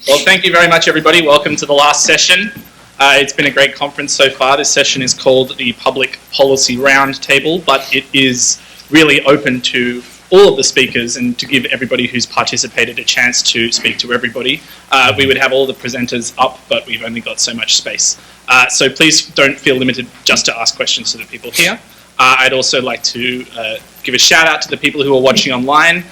Well, thank you very much, everybody. Welcome to the last session. It's been a great conference so far. This session is called the Public Policy Roundtable, but it is really open to all of the speakers and to give everybody who's participated a chance to speak to everybody. We would have all the presenters up, but we've only got so much space. So please don't feel limited just to ask questions to the people here. I'd also like to give a shout out to the people who are watching online.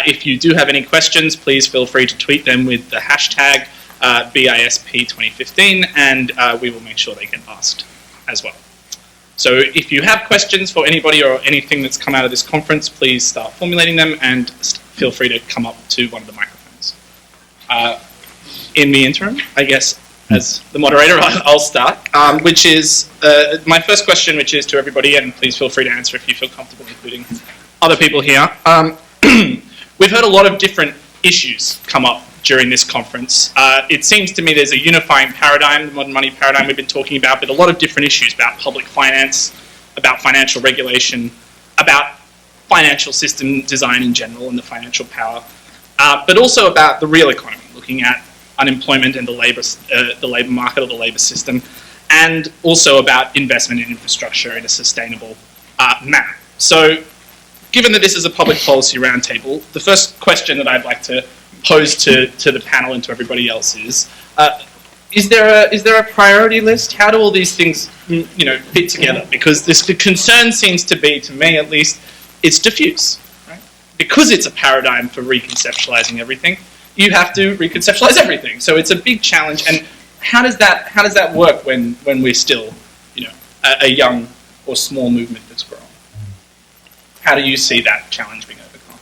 If you do have any questions, please feel free to tweet them with the hashtag BISP2015, and we will make sure they get asked as well. So if you have questions for anybody or anything that's come out of this conference, please start formulating them and feel free to come up to one of the microphones. In the interim, I guess, as the moderator, I'll start, which is my first question, which is to everybody, and please feel free to answer if you feel comfortable, including other people here. We've heard a lot of different issues come up during this conference. It seems to me there's a unifying paradigm, the modern money paradigm we've been talking about, but a lot of different issues about public finance, about financial regulation, about financial system design in general and the financial power, but also about the real economy, looking at unemployment and the labour market or the labour system, and also about investment in infrastructure in a sustainable manner. So, given that this is a public policy roundtable, the first question that I'd like to pose to the panel and to everybody else is there a priority list? How do all these things, fit together? Because the concern seems to be, to me at least, it's diffuse, right? Because it's a paradigm for reconceptualizing everything, you have to reconceptualize everything. So it's a big challenge. And how does that work when we're still, a young or small movement that's growing? How do you see that challenge being overcome?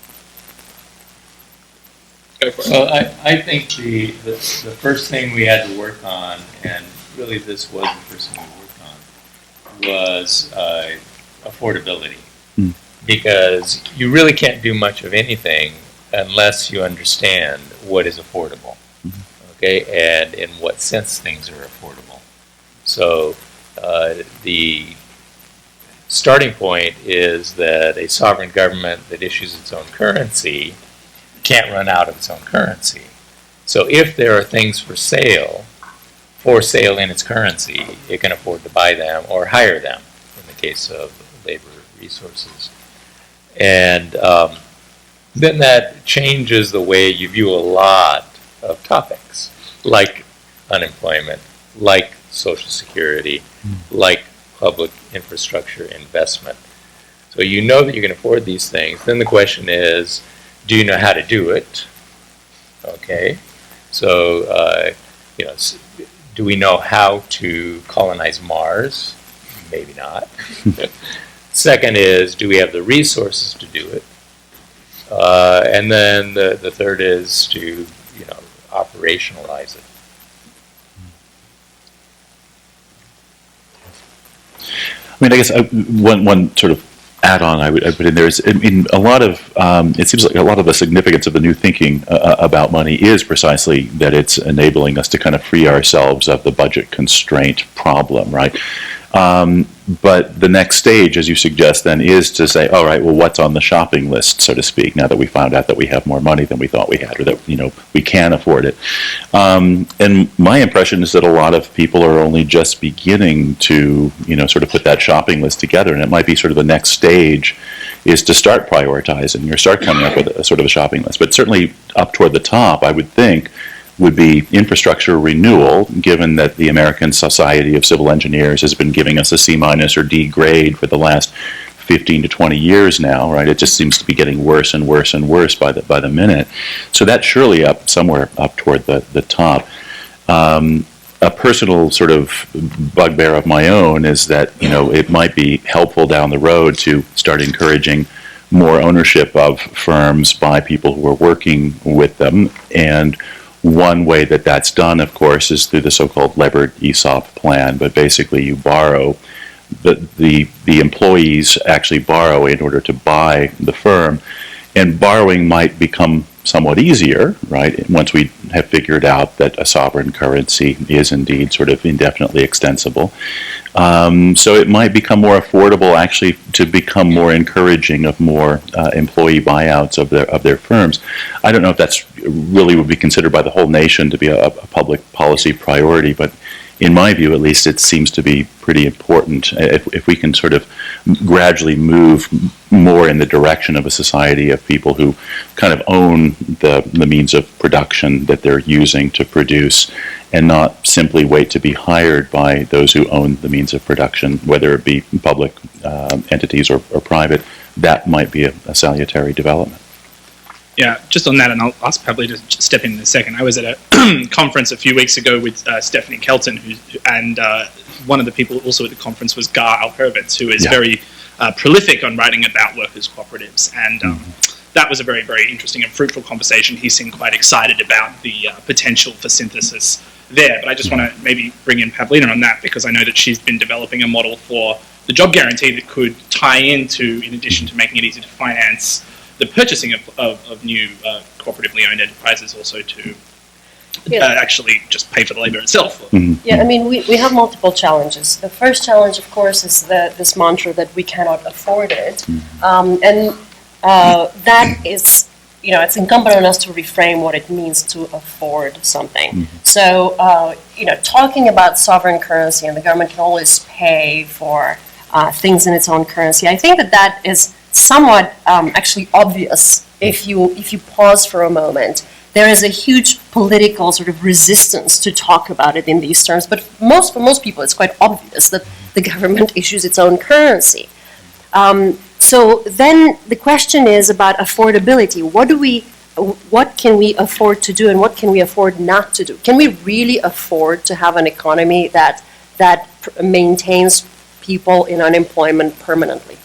Go for it. Well, I think the first thing we had to work on, and really this was the first thing we worked on, was affordability. Because you really can't do much of anything unless you understand what is affordable, okay, and in what sense things are affordable. So the starting point is that a sovereign government that issues its own currency can't run out of its own currency. So if there are things for sale in its currency, it can afford to buy them or hire them in the case of labor resources. And then that changes the way you view a lot of topics, like unemployment, like Social Security, like public infrastructure investment. So you know that you can afford these things. Then the question is, do you know how to do it? Okay. So, do we know how to colonize Mars? Maybe not. Second is, do we have the resources to do it? And then the third is to, operationalize it. I mean, I guess one sort of add-on I would put in there is, a lot of, it seems like a lot of the significance of the new thinking about money is precisely that it's enabling us to kind of free ourselves of the budget constraint problem, right? But the next stage, as you suggest, then, is to say, all right, well, what's on the shopping list, so to speak, now that we found out that we have more money than we thought we had, or that, we can afford it. And my impression is that a lot of people are only just beginning to, sort of put that shopping list together, and it might be sort of the next stage is to start prioritizing or start coming up with a sort of a shopping list. But certainly up toward the top, I would think, would be infrastructure renewal, given that the American Society of Civil Engineers has been giving us a C- or D grade for the last 15 to 20 years now, right? It just seems to be getting worse and worse and worse by the minute. So that's surely up somewhere up toward the top. A personal sort of bugbear of my own is that, it might be helpful down the road to start encouraging more ownership of firms by people who are working with them. And one way that that's done, of course, is through the so-called levered ESOP plan. But basically, you borrow, the employees actually borrow in order to buy the firm, and borrowing might become somewhat easier, right, once we have figured out that a sovereign currency is indeed sort of indefinitely extensible. So it might become more affordable, actually, to become more encouraging of more employee buyouts of their firms. I don't know if that's really would be considered by the whole nation to be a public policy priority, but in my view, at least, it seems to be pretty important if we can sort of gradually move more in the direction of a society of people who kind of own the means of production that they're using to produce, and not simply wait to be hired by those who own the means of production, whether it be public entities or private. That might be a salutary development. Yeah, just on that, and I'll ask Pavlina to step in a second. I was at a conference a few weeks ago with Stephanie Kelton, and one of the people also at the conference was Gar Alperovitz, who is very prolific on writing about workers' cooperatives. And that was a very, very interesting and fruitful conversation. He seemed quite excited about the potential for synthesis there. But I just want to maybe bring in Pavlina on that, because I know that she's been developing a model for the job guarantee that could tie into, in addition to making it easy to finance the purchasing of new cooperatively owned enterprises, also to actually just pay for the labor itself. Yeah, I mean, we have multiple challenges. The first challenge, of course, is this mantra that we cannot afford it. That is, it's incumbent on us to reframe what it means to afford something. So, talking about sovereign currency and the government can always pay for things in its own currency, I think that is somewhat actually obvious if you pause for a moment. There is a huge political sort of resistance to talk about it in these terms, but for most people it's quite obvious that the government issues its own currency. So then the question is about affordability. What can we afford to do, and what can we afford not to do? Can we really afford to have an economy that maintains people in unemployment permanently?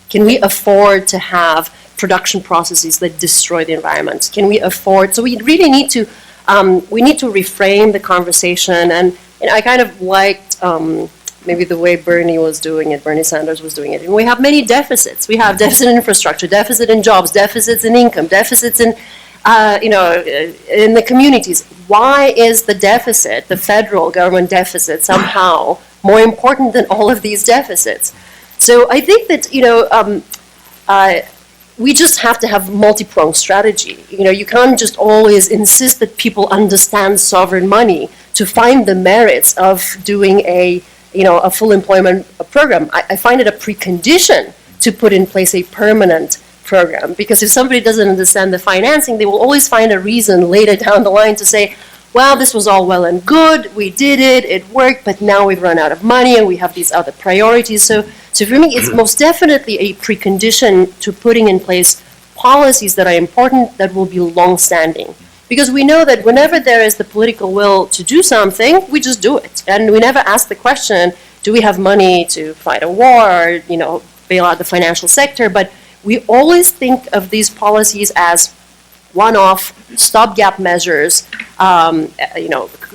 Can we afford to have production processes that destroy the environment? Can we afford? So we really need to reframe the conversation. And I kind of liked maybe the way Bernie Sanders was doing it. And we have many deficits. We have deficit in infrastructure, deficit in jobs, deficits in income, deficits in in the communities. Why is the deficit, the federal government deficit, somehow more important than all of these deficits? So I think that, we just have to have multi-pronged strategy. You can't just always insist that people understand sovereign money to find the merits of doing a full employment program. I find it a precondition to put in place a permanent program, because if somebody doesn't understand the financing, they will always find a reason later down the line to say, well, this was all well and good, we did it, it worked, but now we've run out of money and we have these other priorities. So for me, it's most definitely a precondition to putting in place policies that are important, that will be long-standing. Because we know that whenever there is the political will to do something, we just do it. And we never ask the question, do we have money to fight a war or, bail out the financial sector? But we always think of these policies as one-off, stopgap measures,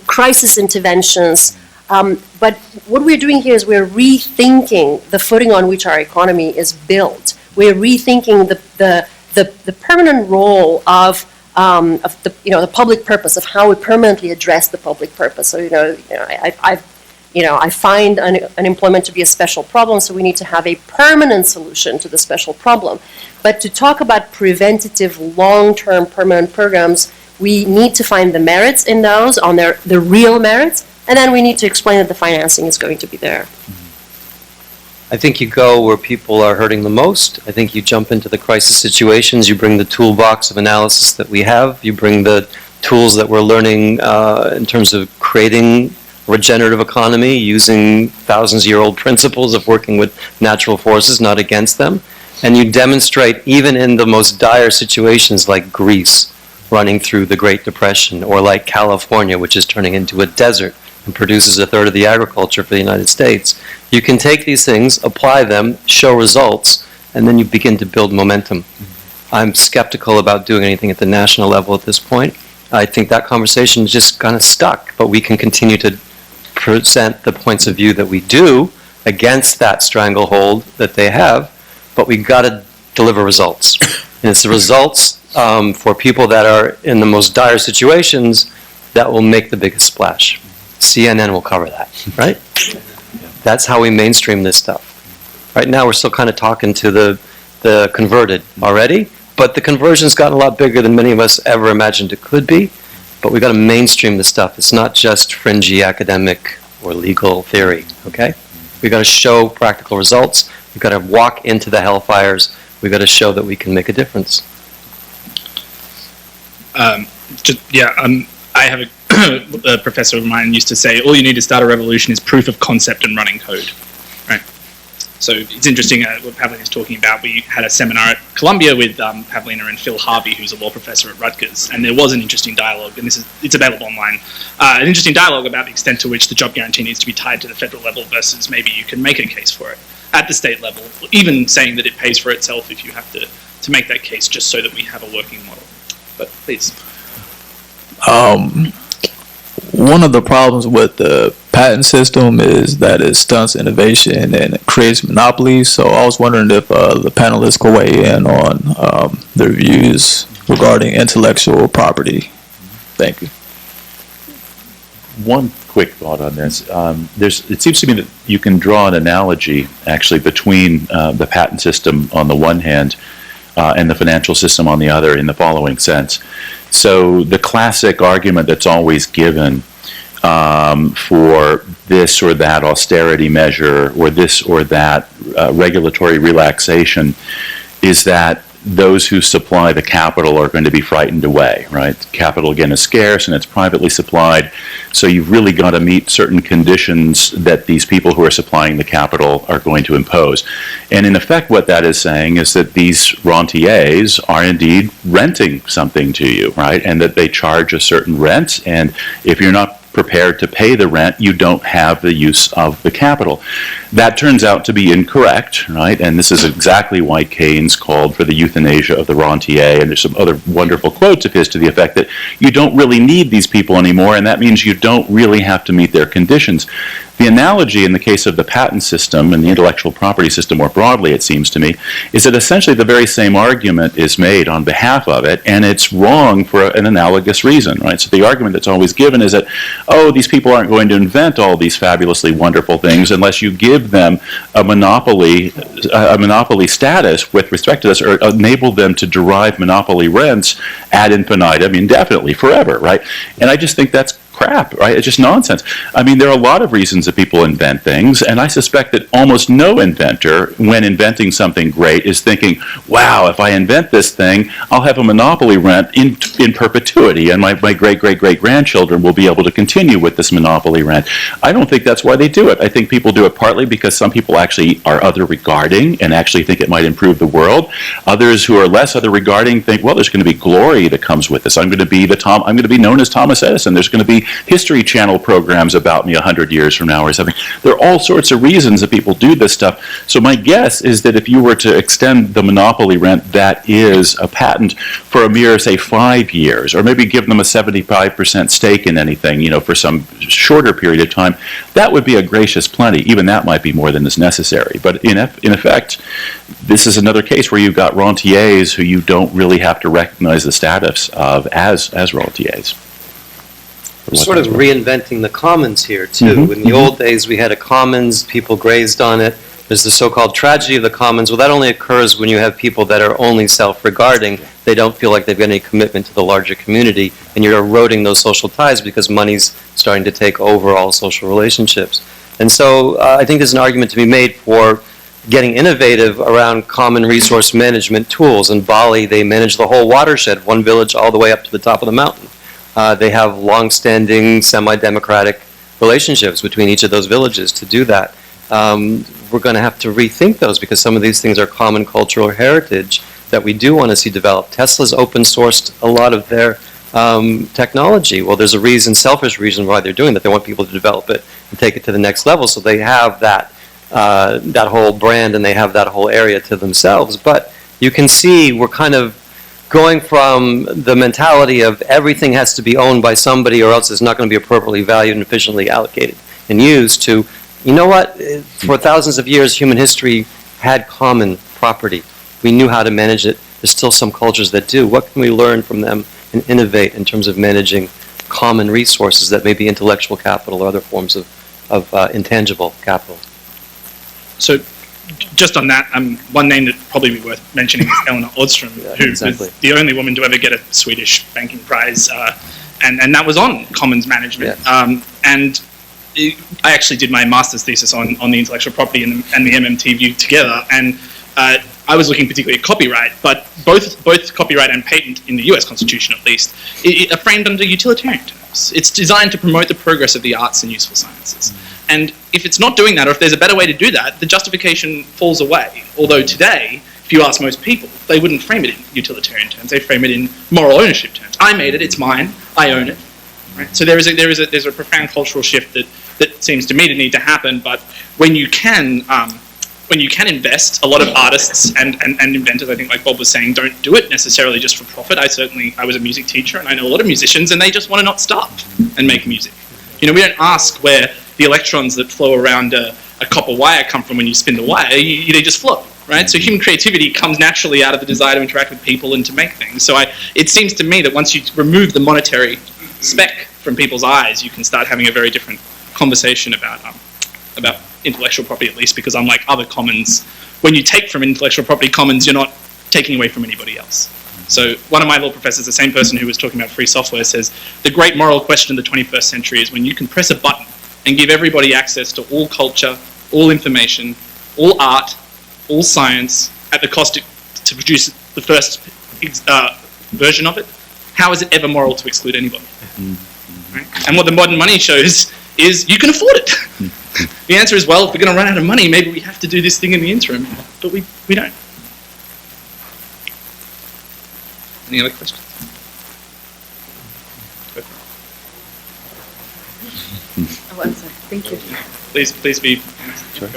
crisis interventions. But what we're doing here is we're rethinking the footing on which our economy is built. We're rethinking the permanent role of the public purpose, of how we permanently address the public purpose. So I find unemployment to be a special problem, so we need to have a permanent solution to the special problem. But to talk about preventative, long-term, permanent programs, we need to find the merits in those, on the real merits, and then we need to explain that the financing is going to be there. I think you go where people are hurting the most. I think you jump into the crisis situations. You bring the toolbox of analysis that we have. You bring the tools that we're learning in terms of creating regenerative economy, using thousands-year-old principles of working with natural forces, not against them. And you demonstrate, even in the most dire situations like Greece running through the Great Depression, or like California, which is turning into a desert and produces a third of the agriculture for the United States, you can take these things, apply them, show results, and then you begin to build momentum. I'm skeptical about doing anything at the national level at this point. I think that conversation is just kind of stuck, but we can continue to present the points of view that we do against that stranglehold that they have, but we've got to deliver results. And it's the results for people that are in the most dire situations that will make the biggest splash. CNN will cover that, right? That's how we mainstream this stuff. Right now, we're still kind of talking to the converted already, but the conversion's gotten a lot bigger than many of us ever imagined it could be. But we've got to mainstream the stuff. It's not just fringy academic or legal theory, okay? We've got to show practical results. We've got to walk into the hellfires. We've got to show that we can make a difference. I have a professor of mine used to say, all you need to start a revolution is proof of concept and running code, right? So it's interesting what Pavlina is talking about. We had a seminar at Columbia with Pavlina and Phil Harvey, who's a law professor at Rutgers, and there was an interesting dialogue, and it's available online, an interesting dialogue about the extent to which the job guarantee needs to be tied to the federal level versus maybe you can make a case for it at the state level, even saying that it pays for itself if you have to make that case just so that we have a working model. But please. One of the problems with the patent system is that it stunts innovation and it creates monopolies. So I was wondering if the panelists could weigh in on their views regarding intellectual property. Thank you. One quick thought on this. It seems to me that you can draw an analogy, actually, between the patent system on the one hand and the financial system on the other in the following sense. So the classic argument that's always given for this or that austerity measure or this or that regulatory relaxation is that those who supply the capital are going to be frightened away, right? Capital, again, is scarce and it's privately supplied, so you've really got to meet certain conditions that these people who are supplying the capital are going to impose. And in effect, what that is saying is that these rentiers are indeed renting something to you, right? And that they charge a certain rent, and if you're not prepared to pay the rent, you don't have the use of the capital. That turns out to be incorrect, right? And this is exactly why Keynes called for the euthanasia of the rentier, and there's some other wonderful quotes of his to the effect that you don't really need these people anymore, and that means you don't really have to meet their conditions. The analogy in the case of the patent system and the intellectual property system more broadly, it seems to me, is that essentially the very same argument is made on behalf of it, and it's wrong for an analogous reason, right? So the argument that's always given is that, oh, these people aren't going to invent all these fabulously wonderful things unless you give them a monopoly status with respect to this, or enable them to derive monopoly rents ad infinitum, indefinitely, forever, right? And I just think that's crap, right? It's just nonsense. I mean, there are a lot of reasons that people invent things, and I suspect that almost no inventor, when inventing something great, is thinking, wow, if I invent this thing, I'll have a monopoly rent in perpetuity, and my great-great-great-grandchildren will be able to continue with this monopoly rent. I don't think that's why they do it. I think people do it partly because some people actually are other-regarding and actually think it might improve the world. Others who are less other-regarding think, well, there's going to be glory that comes with this. I'm going to be known as Thomas Edison. There's going to be History Channel programs about me 100 years from now or something. There are all sorts of reasons that people do this stuff. So my guess is that if you were to extend the monopoly rent that is a patent for a mere, say, 5 years, or maybe give them a 75% stake in anything, for some shorter period of time, that would be a gracious plenty. Even that might be more than is necessary. But in effect, this is another case where you've got rentiers who you don't really have to recognize the status of as rentiers. We're sort of reinventing the commons here, too. Mm-hmm. In the old days, we had a commons, people grazed on it. There's the so-called tragedy of the commons. Well, that only occurs when you have people that are only self-regarding. They don't feel like they've got any commitment to the larger community, and you're eroding those social ties because money's starting to take over all social relationships. And so I think there's an argument to be made for getting innovative around common resource management tools. In Bali, they manage the whole watershed, one village all the way up to the top of the mountain. They have long-standing, semi-democratic relationships between each of those villages to do that. We're going to have to rethink those because some of these things are common cultural heritage that we do want to see developed. Tesla's open-sourced a lot of their technology. Well, there's a reason, selfish reason why they're doing that. They want people to develop it and take it to the next level, so they have that whole brand and they have that whole area to themselves. But you can see we're kind of going from the mentality of everything has to be owned by somebody or else it's not going to be appropriately valued and efficiently allocated and used to, you know what, for thousands of years human history had common property. We knew how to manage it. There's still some cultures that do. What can we learn from them and innovate in terms of managing common resources that may be intellectual capital or other forms of intangible capital? So, just on that, one name that probably be worth mentioning is Eleanor Ordstrom, who was the only woman to ever get a Swedish banking prize, and that was on commons management. Yes. And I actually did my master's thesis on the intellectual property and the MMT view together, and I was looking particularly at copyright, but both copyright and patent in the US Constitution, at least, are framed under utilitarian terms. It's designed to promote the progress of the arts and useful sciences. And if it's not doing that, or if there's a better way to do that, the justification falls away. Although today, if you ask most people, they wouldn't frame it in utilitarian terms. They frame it in moral ownership terms. I made it, it's mine, I own it. Right? So there's a profound cultural shift that seems to me to need to happen. But when you can invest, a lot of artists and inventors, I think, like Bob was saying, don't do it necessarily just for profit. I was a music teacher, and I know a lot of musicians, and they just want to not stop and make music. We don't ask where the electrons that flow around a copper wire come from when you spin the wire. They just flow, right? So human creativity comes naturally out of the desire to interact with people and to make things. So it seems to me that once you remove the monetary speck from people's eyes, you can start having a very different conversation about intellectual property, at least, because unlike other commons, when you take from intellectual property commons, you're not taking away from anybody else. So one of my law professors, the same person who was talking about free software, says the great moral question of the 21st century is when you can press a button and give everybody access to all culture, all information, all art, all science, at the cost to produce the first version of it, how is it ever moral to exclude anybody? Right? And what the modern money shows is you can afford it. The answer is, well, if we're going to run out of money, maybe we have to do this thing in the interim. But we don't. Any other questions? Thank you. Please be. Sure.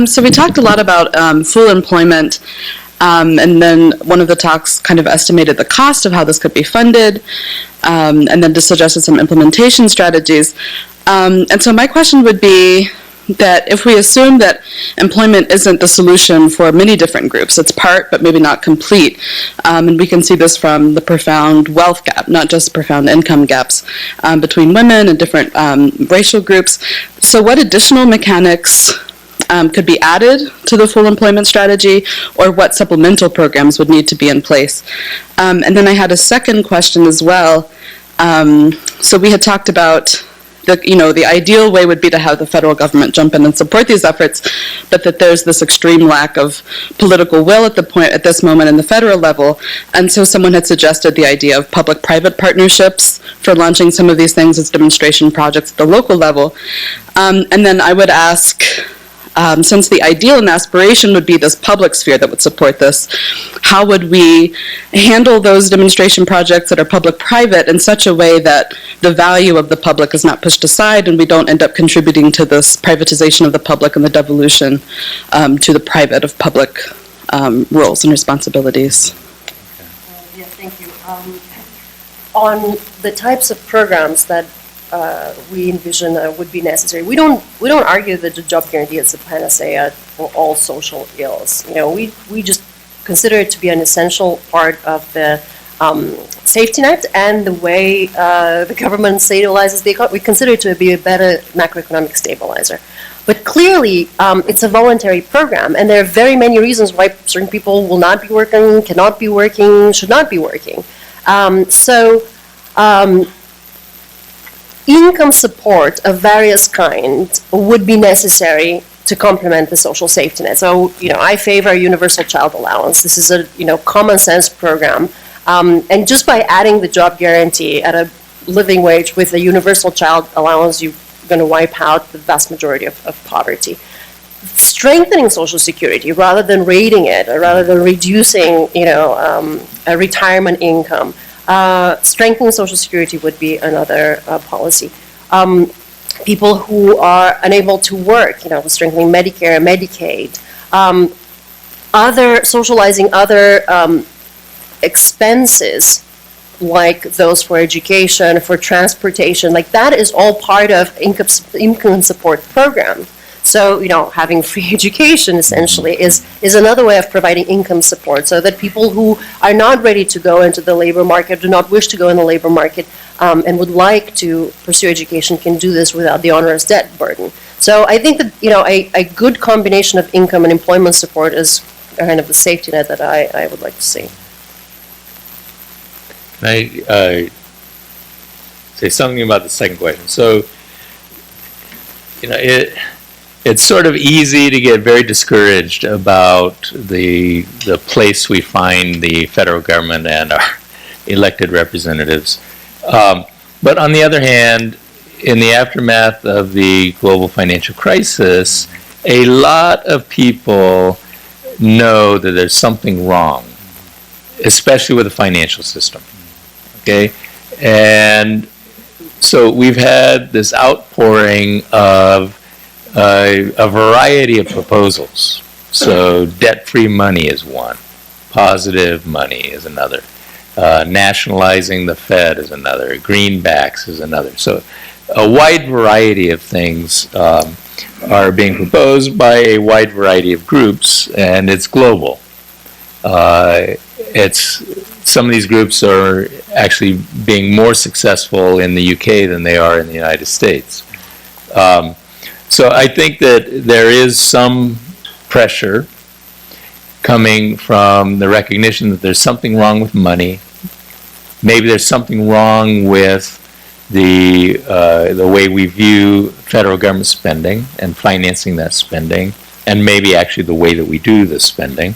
So we talked a lot about full employment, and then one of the talks kind of estimated the cost of how this could be funded, and then just suggested some implementation strategies. And so my question would be that if we assume that employment isn't the solution for many different groups, it's part but maybe not complete, and we can see this from the profound wealth gap, not just profound income gaps between women and different racial groups. So what additional mechanics could be added to the full employment strategy, or what supplemental programs would need to be in place? And then I had a second question as well. So we had talked about the ideal way would be to have the federal government jump in and support these efforts, but that there's this extreme lack of political will at this moment in the federal level. And so someone had suggested the idea of public-private partnerships for launching some of these things as demonstration projects at the local level. And then I would ask, since the ideal and aspiration would be this public sphere that would support this, how would we handle those demonstration projects that are public-private in such a way that the value of the public is not pushed aside and we don't end up contributing to this privatization of the public and the devolution to the private of public roles and responsibilities? Yeah, thank you. On the types of programs that we envision would be necessary. We don't argue that the job guarantee is a panacea for all social ills. We just consider it to be an essential part of the safety net and the way the government stabilizes the economy. We consider it to be a better macroeconomic stabilizer. But clearly, it's a voluntary program, and there are very many reasons why certain people will not be working, cannot be working, should not be working. Income support of various kinds would be necessary to complement the social safety net. So, I favor a universal child allowance. This is a, common sense program. And just by adding the job guarantee at a living wage with a universal child allowance, you're going to wipe out the vast majority of poverty. Strengthening Social Security rather than raiding it, or rather than reducing, a retirement income. Strengthening Social Security would be another policy. People who are unable to work, strengthening Medicare and Medicaid. Socializing other expenses, like those for education, for transportation, like that is all part of income support program. So, having free education essentially is another way of providing income support, so that people who are not ready to go into the labor market, do not wish to go in the labor market, and would like to pursue education can do this without the onerous debt burden. So I think that, a good combination of income and employment support is kind of the safety net that I would like to see. Can I say something about the second question? So, it's sort of easy to get very discouraged about the place we find the federal government and our elected representatives. But on the other hand, in the aftermath of the global financial crisis, a lot of people know that there's something wrong, especially with the financial system. Okay? And so we've had this outpouring of a variety of proposals. So debt-free money is one. Positive money is another. Nationalizing the Fed is another. Greenbacks is another. So a wide variety of things are being proposed by a wide variety of groups, and it's global. Some of these groups are actually being more successful in the UK than they are in the United States. So I think that there is some pressure coming from the recognition that there's something wrong with money. Maybe there's something wrong with the way we view federal government spending and financing that spending, and maybe actually the way that we do the spending.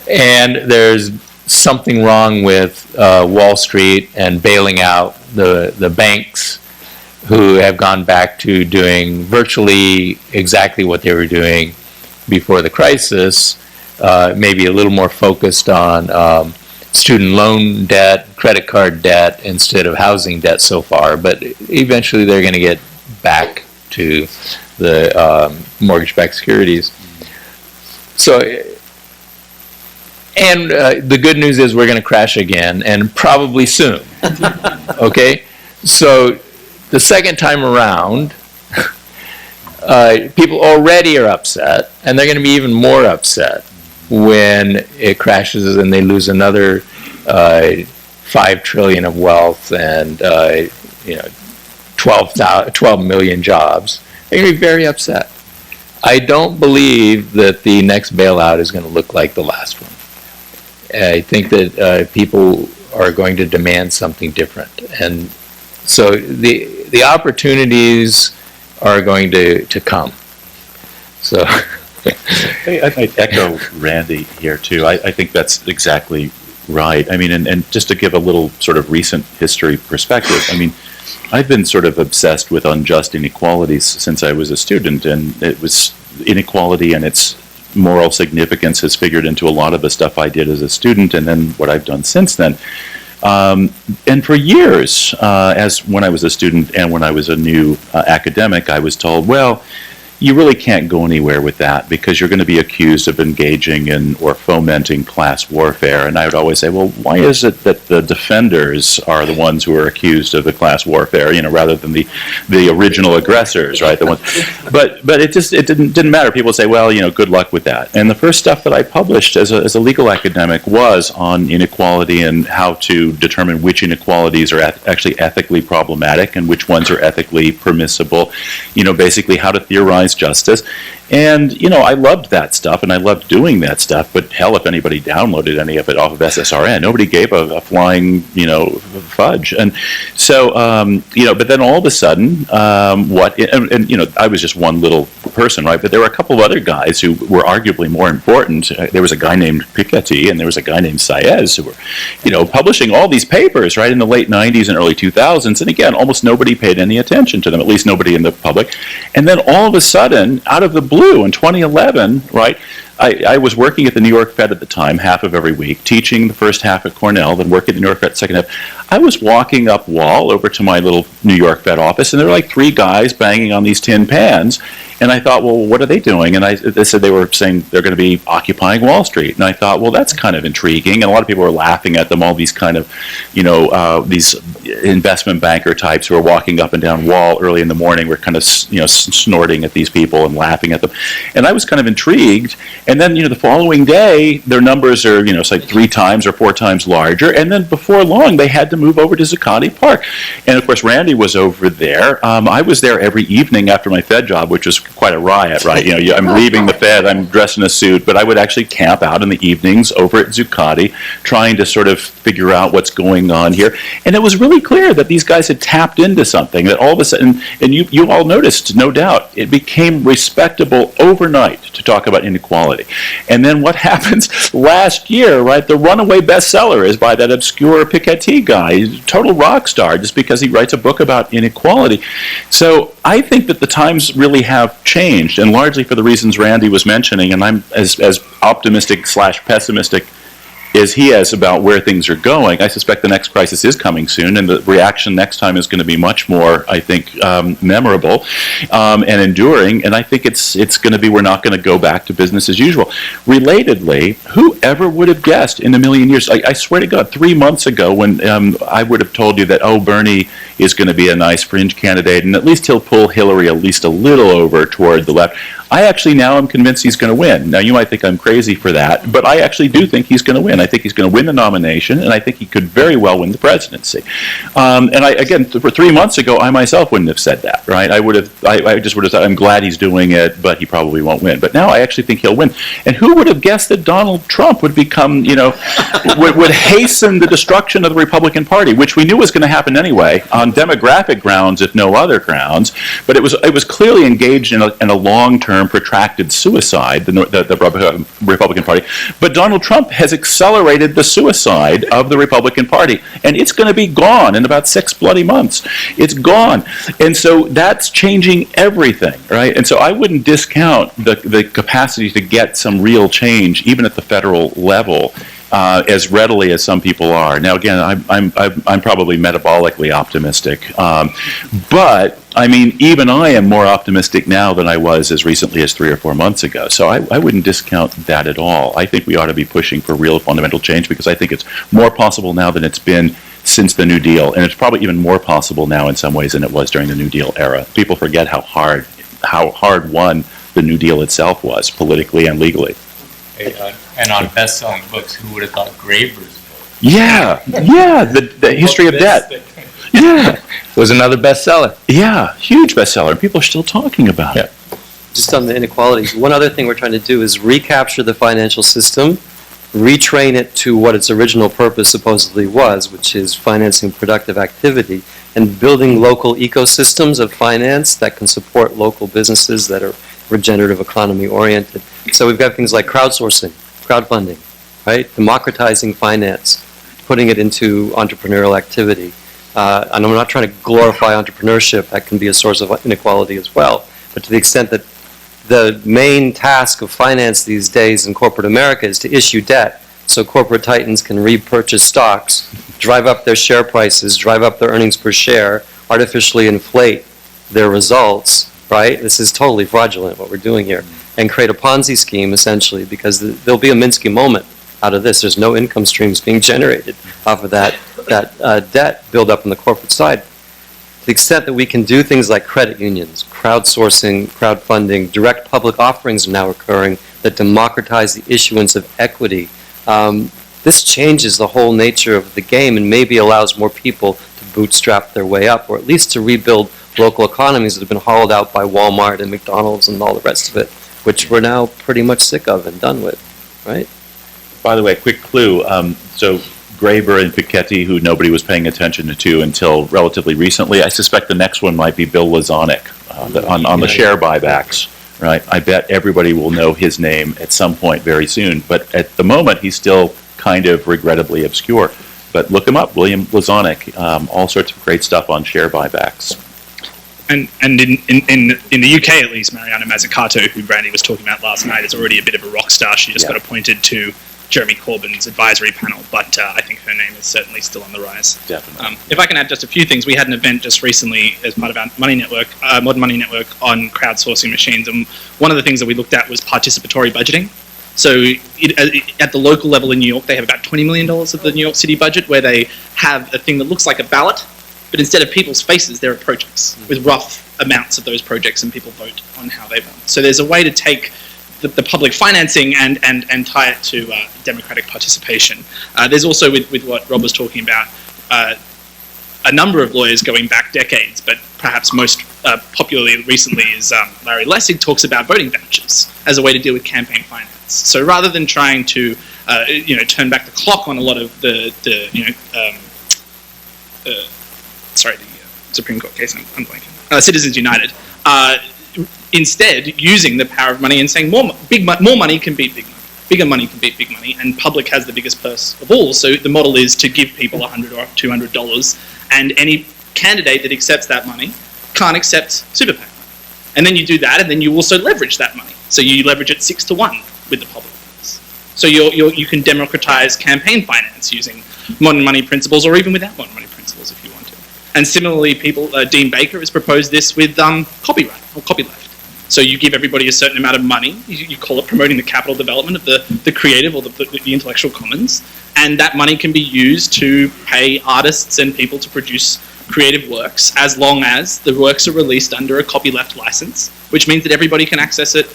And there's something wrong with Wall Street and bailing out the banks, who have gone back to doing virtually exactly what they were doing before the crisis, maybe a little more focused on student loan debt, credit card debt, instead of housing debt so far. But eventually they're going to get back to the mortgage-backed securities. So, and the good news is we're going to crash again, and probably soon. Okay? So the second time around, people already are upset, and they're going to be even more upset when it crashes and they lose another $5 trillion of wealth and 12 million jobs. They're going to be very upset. I don't believe that the next bailout is going to look like the last one. I think that people are going to demand something different, and so the opportunities are going to come. So I echo Randy here too. I think that's exactly right. I mean, and just to give a little sort of recent history perspective, I mean, I've been sort of obsessed with unjust inequalities since I was a student, and it was inequality and its moral significance has figured into a lot of the stuff I did as a student, and then what I've done since then. And for years, as when I was a student and when I was a new academic, I was told, well, you really can't go anywhere with that because you're going to be accused of engaging in or fomenting class warfare. And I would always say, well, why is it that the defenders are the ones who are accused of the class warfare, rather than the original aggressors, right? The ones, but it didn't matter. People say, well, good luck with that. And the first stuff that I published as a legal academic was on inequality and how to determine which inequalities are actually ethically problematic and which ones are ethically permissible. Basically how to theorize justice. And, I loved that stuff and I loved doing that stuff, but hell, if anybody downloaded any of it off of SSRN, nobody gave a flying, fudge. And so, but then all of a sudden, I was just one little person, right? But there were a couple of other guys who were arguably more important. There was a guy named Piketty and there was a guy named Saez who were, publishing all these papers, right, in the late 90s and early 2000s. And again, almost nobody paid any attention to them, at least nobody in the public. And then all of a sudden, out of the blue in 2011, right, I was working at the New York Fed at the time, half of every week, teaching the first half at Cornell, then working at the New York Fed second half. I was walking up Wall over to my little New York Fed office, and there were like 3 guys banging on these tin pans. And I thought, well, what are they doing? And they said they were saying they're going to be occupying Wall Street. And I thought, well, that's kind of intriguing. And a lot of people were laughing at them, all these kind of, these investment banker types who are walking up and down Wall early in the morning were kind of, snorting at these people and laughing at them. And I was kind of intrigued. And then, the following day, their numbers are, it's like 3 times or 4 times larger. And then before long, they had to move over to Zuccotti Park. And of course, Randy was over there. I was there every evening after my Fed job, which was quite a riot, right? I'm leaving the Fed, I'm dressed in a suit, but I would actually camp out in the evenings over at Zuccotti, trying to sort of figure out what's going on here. And it was really clear that these guys had tapped into something, that all of a sudden, and you all noticed, no doubt, it became respectable overnight to talk about inequality. And then what happens last year, right? The runaway bestseller is by that obscure Piketty guy, total rock star, just because he writes a book about inequality. So I think that the times really have changed, and largely for the reasons Randy was mentioning, and I'm as optimistic/pessimistic as he is about where things are going. I suspect the next crisis is coming soon, and the reaction next time is going to be much more, I think, memorable and enduring, and I think it's going to be, we're not going to go back to business as usual. Relatedly, whoever would have guessed in a million years, I swear to God, 3 months ago when I would have told you that, Bernie is going to be a nice fringe candidate, and at least he'll pull Hillary at least a little over toward the left. I actually now am convinced he's going to win. Now, you might think I'm crazy for that, but I actually do think he's going to win. I think he's going to win the nomination, and I think he could very well win the presidency. And for 3 months ago, I myself wouldn't have said that, right? I just would have said, I'm glad he's doing it, but he probably won't win. But now I actually think he'll win. And who would have guessed that Donald Trump would become, would hasten the destruction of the Republican Party, which we knew was going to happen anyway, on demographic grounds, if no other grounds. But it was clearly engaged in a long-term protracted suicide, the Republican Party. But Donald Trump has accelerated the suicide of the Republican Party, and it's going to be gone in about 6 bloody months. It's gone. And so that's changing everything, right? And so I wouldn't discount the capacity to get some real change, even at the federal level, as readily as some people are. Now, again, I'm probably metabolically optimistic, but I mean, even I am more optimistic now than I was as recently as 3 or 4 months ago. So I wouldn't discount that at all. I think we ought to be pushing for real fundamental change, because I think it's more possible now than it's been since the New Deal, and it's probably even more possible now in some ways than it was during the New Deal era. People forget how hard won the New Deal itself was, politically and legally. And on best-selling books, who would have thought Graeber's book? Yeah, the history of debt. Yeah. It was another bestseller. Yeah, huge bestseller. People are still talking about it. Just on the inequalities, one other thing we're trying to do is recapture the financial system, retrain it to what its original purpose supposedly was, which is financing productive activity, and building local ecosystems of finance that can support local businesses that are regenerative economy oriented. So we've got things like crowdsourcing, crowdfunding, right? Democratizing finance, putting it into entrepreneurial activity. And I'm not trying to glorify entrepreneurship, that can be a source of inequality as well. But to the extent that the main task of finance these days in corporate America is to issue debt so corporate titans can repurchase stocks, drive up their share prices, drive up their earnings per share, artificially inflate their results, right? This is totally fraudulent what we're doing here. And create a Ponzi scheme essentially, because there'll be a Minsky moment out of this. There's no income streams being generated off of that debt build up on the corporate side. To the extent that we can do things like credit unions, crowdsourcing, crowdfunding, direct public offerings are now occurring that democratize the issuance of equity. This changes the whole nature of the game and maybe allows more people to bootstrap their way up, or at least to rebuild local economies that have been hollowed out by Walmart and McDonald's and all the rest of it, which we're now pretty much sick of and done with, right? By the way, quick clue. So Graeber and Piketty, who nobody was paying attention to until relatively recently, I suspect the next one might be Bill Lazanik on the share buybacks. Right? I bet everybody will know his name at some point very soon. But at the moment, he's still kind of regrettably obscure. But look him up, William Lazanik. All sorts of great stuff on share buybacks. And in the UK at least, Mariana Mazzucato, who Brandy was talking about last night, is already a bit of a rock star. She just got appointed to Jeremy Corbyn's advisory panel, but I think her name is certainly still on the rise. Definitely. If I can add just a few things, we had an event just recently as part of our Money Network, Modern Money Network, on crowdsourcing machines, and one of the things that we looked at was participatory budgeting. So at the local level in New York, they have about $20 million of the New York City budget, where they have a thing that looks like a ballot, but instead of people's faces, there are projects with rough amounts of those projects, and people vote on how they want. So there's a way to take the public financing and tie it to democratic participation. There's also, with what Rob was talking about, a number of lawyers going back decades, but perhaps most popularly recently is Larry Lessig talks about voting vouchers as a way to deal with campaign finance. So rather than trying to turn back the clock on a lot of the Supreme Court case, I'm blanking, Citizens United, instead using the power of money and saying more money can beat big money. Bigger money can beat big money, and public has the biggest purse of all. So the model is to give people $100 or $200, and any candidate that accepts that money can't accept super PAC money. And then you do that, and then you also leverage that money. So you leverage it 6 to 1 with the public. So you can democratize campaign finance using modern money principles, or even without modern money principles if you want to. And similarly, Dean Baker has proposed this with copyright or copyleft. So you give everybody a certain amount of money. You call it promoting the capital development of the creative or the intellectual commons, and that money can be used to pay artists and people to produce creative works, as long as the works are released under a copyleft license, which means that everybody can access it,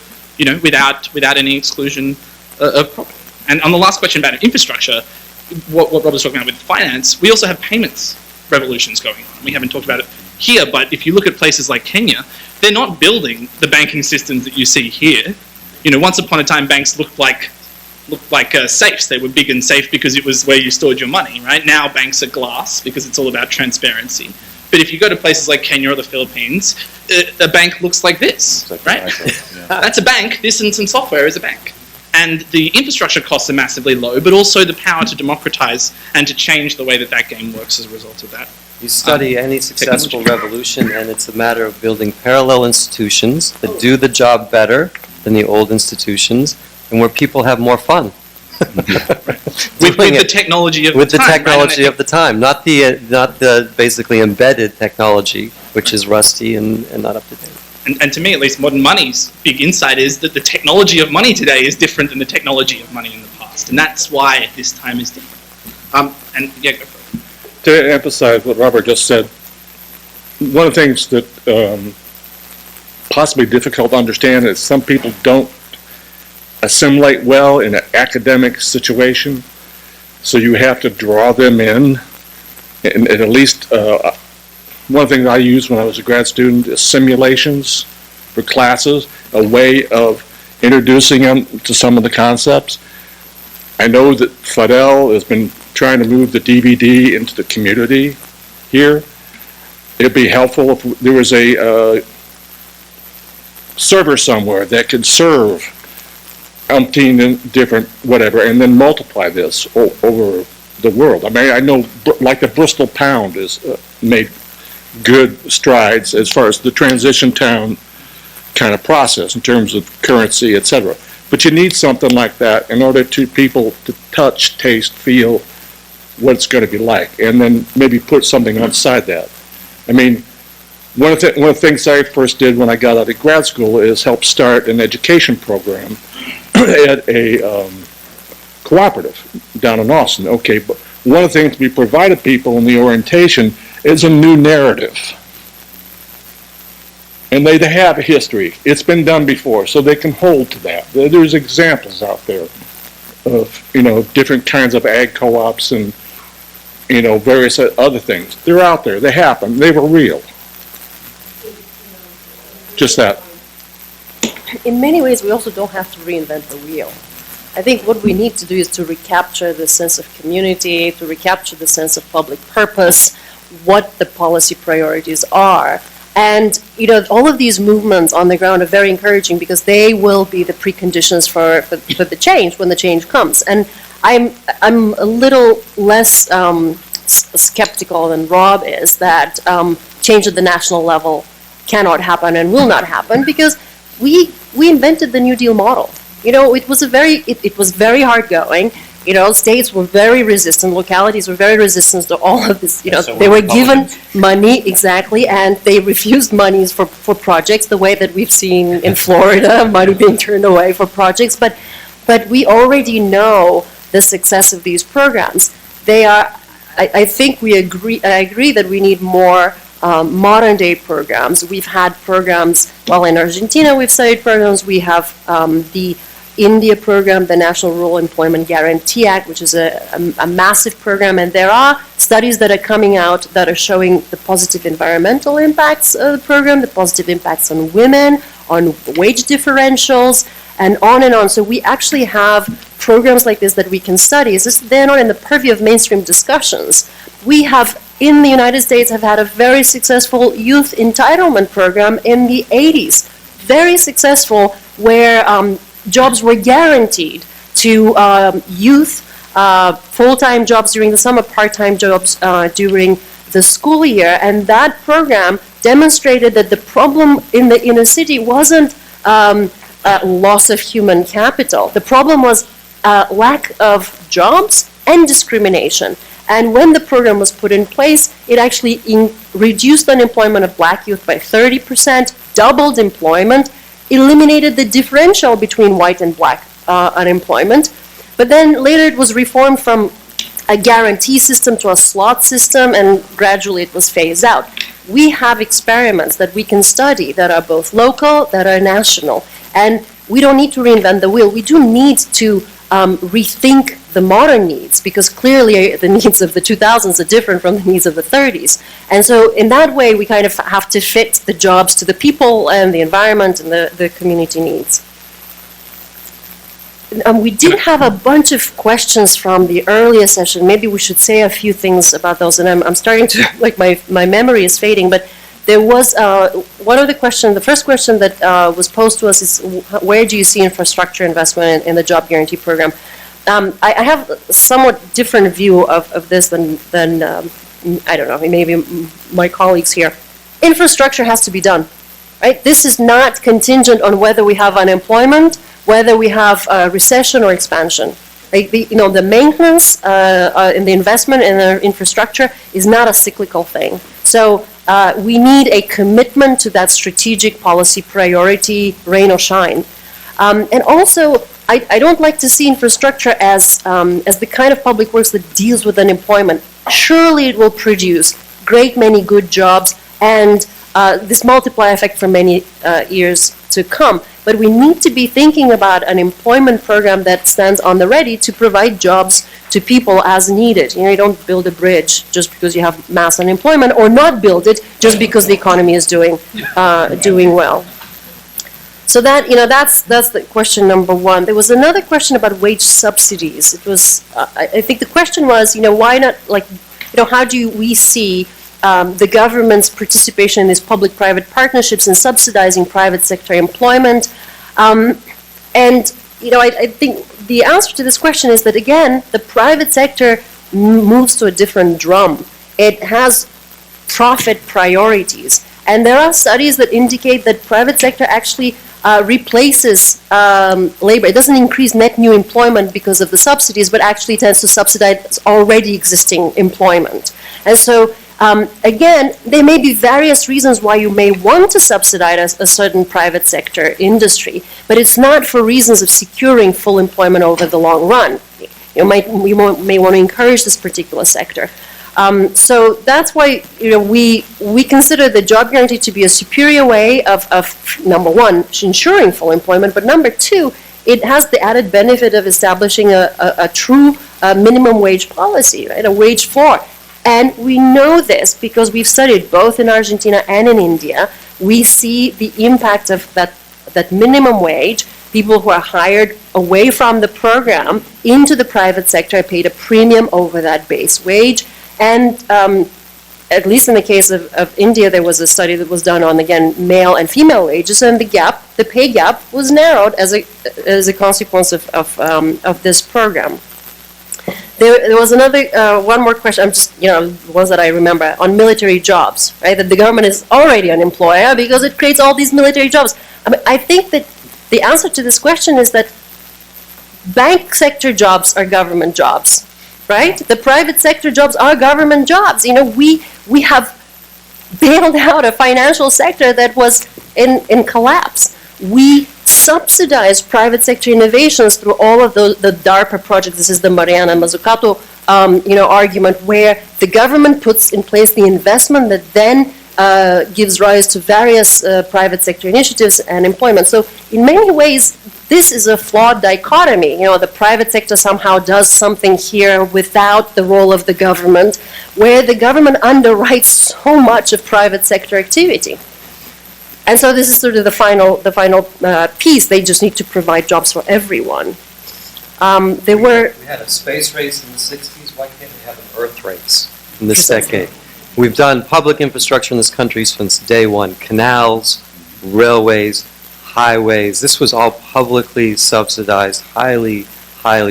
without any exclusion of property. And on the last question about infrastructure, what Rob was talking about with finance, we also have payments revolutions going on. We haven't talked about it here, but if you look at places like Kenya, they're not building the banking systems that you see here. Once upon a time, banks looked like safes. They were big and safe because it was where you stored your money, right? Now banks are glass because it's all about transparency. But if you go to places like Kenya or the Philippines, a bank looks like this, right? That's a bank. This and some software is a bank. And the infrastructure costs are massively low, but also the power to democratize and to change the way that game works as a result of that. You study any successful revolution, and it's a matter of building parallel institutions that do the job better than the old institutions, and where people have more fun. with the technology of the time. With the technology of the time, not the basically embedded technology, which is rusty and not up to date. And to me, at least, modern money's big insight is that the technology of money today is different than the technology of money in the past, and that's why this time is different. Go for it. To emphasize what Robert just said, one of the things that possibly difficult to understand is some people don't assimilate well in an academic situation, so you have to draw them in, and at least one thing I used when I was a grad student is simulations for classes, a way of introducing them to some of the concepts. I know that Fidel has been trying to move the DVD into the community here. It'd be helpful if there was a server somewhere that could serve umpteen different whatever, and then multiply this over the world. I mean, I know like the Bristol Pound has made good strides as far as the transition town kind of process in terms of currency, etc. But you need something like that in order to people to touch, taste, feel what it's going to be like, and then maybe put something outside that. I mean, one of the things I first did when I got out of grad school is help start an education program at a cooperative down in Austin. Okay, but one of the things we provided people in the orientation is a new narrative. And they have a history. It's been done before, so they can hold to that. There's examples out there of, different kinds of ag co-ops and, various other things. They're out there. They happen. They were real. Just that. In many ways, we also don't have to reinvent the wheel. I think what we need to do is to recapture the sense of community, to recapture the sense of public purpose, what the policy priorities are. And, all of these movements on the ground are very encouraging because they will be the preconditions for the change when the change comes. And I'm a little less skeptical than Rob is that change at the national level cannot happen and will not happen because we invented the New Deal model. it was it was very hard going. States were very resistant, localities were very resistant to all of this. So they were given Republicans. money, exactly, and they refused monies for projects, the way that we've seen in Florida, money being turned away for projects. But we already know the success of these programs. They are, I think I agree that we need more modern day programs. We've had programs, in Argentina we've studied programs. We have the India program, the National Rural Employment Guarantee Act, which is a massive program, and there are studies that are coming out that are showing the positive environmental impacts of the program, the positive impacts on women, on wage differentials, and on and on. So we actually have programs like this that we can study. They're not in the purview of mainstream discussions. We have, in the United States, have had a very successful youth entitlement program in the 80s. Very successful, where jobs were guaranteed to youth, full-time jobs during the summer, part-time jobs during the school year. And that program demonstrated that the problem in the inner city wasn't loss of human capital. The problem was lack of jobs and discrimination. And when the program was put in place, it actually reduced unemployment of black youth by 30%, doubled employment, eliminated the differential between white and black unemployment. But then later it was reformed from a guarantee system to a slot system, and gradually it was phased out. We have experiments that we can study that are both local, that are national, and we don't need to reinvent the wheel. We do need to rethink the modern needs, because clearly the needs of the 2000s are different from the needs of the 30s. And so in that way, we kind of have to fit the jobs to the people and the environment and the community needs. We did have a bunch of questions from the earlier session. Maybe we should say a few things about those. And I'm starting to, my memory is fading, but there was one of the questions, the first question that was posed to us is, where do you see infrastructure investment in the job guarantee program? I have a somewhat different view of this than I don't know, maybe my colleagues here. Infrastructure has to be done, right? This is not contingent on whether we have unemployment, whether we have recession or expansion. The maintenance and the investment in the infrastructure is not a cyclical thing. So we need a commitment to that strategic policy priority, rain or shine. And also, I don't like to see infrastructure as the kind of public works that deals with unemployment. Surely it will produce great many good jobs and this multiplier effect for many years to come. But we need to be thinking about an employment program that stands on the ready to provide jobs to people as needed. You don't build a bridge just because you have mass unemployment, or not build it just because the economy is doing well. So that's the question number one. There was another question about wage subsidies. It was, I think the question was, why not, how do we see the government's participation in these public-private partnerships and subsidizing private sector employment? I think the answer to this question is that, again, the private sector moves to a different drum. It has profit priorities. And there are studies that indicate that private sector actually replaces labor. It doesn't increase net new employment because of the subsidies, but actually tends to subsidize already existing employment. And so, again, there may be various reasons why you may want to subsidize a certain private sector industry, but it's not for reasons of securing full employment over the long run. You may want to encourage this particular sector. So that's why we consider the job guarantee to be a superior way of number one, ensuring full employment, but number two, it has the added benefit of establishing a true minimum wage policy, right? A wage floor. And we know this because we've studied both in Argentina and in India. We see the impact of that minimum wage. People who are hired away from the program into the private sector are paid a premium over that base wage. And at least in the case of India, there was a study that was done on, again, male and female wages, and the pay gap was narrowed as a consequence of this program. There was one more question, I'm just, ones that I remember, on military jobs, right? That the government is already an employer because it creates all these military jobs. I think that the answer to this question is that bank sector jobs are government jobs, right? The private sector jobs are government jobs. We have bailed out a financial sector that was in collapse. We subsidize private sector innovations through all of the DARPA projects. This is the Mariana Mazzucato argument, where the government puts in place the investment that then gives rise to various private sector initiatives and employment. So in many ways, this is a flawed dichotomy. The private sector somehow does something here without the role of the government, where the government underwrites so much of private sector activity. And so this is sort of the final piece. They just need to provide jobs for everyone. We had a space race in the 60s. Why can't we have an Earth race in this decade? We've done public infrastructure in this country since day one. Canals, railways, highways. This was all publicly subsidized, highly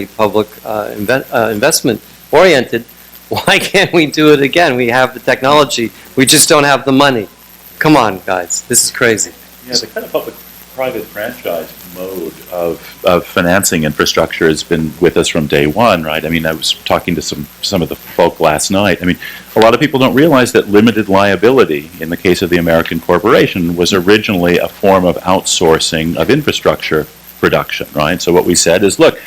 public investment oriented. Why can't we do it again? We have the technology. We just don't have the money. Come on, guys. This is crazy. Yeah, the kind of public-private franchise mode of financing infrastructure has been with us from day one, right? I mean, I was talking to some of the folk last night. I mean, a lot of people don't realize that limited liability, in the case of the American corporation, was originally a form of outsourcing of infrastructure production, right? So what we said is, look,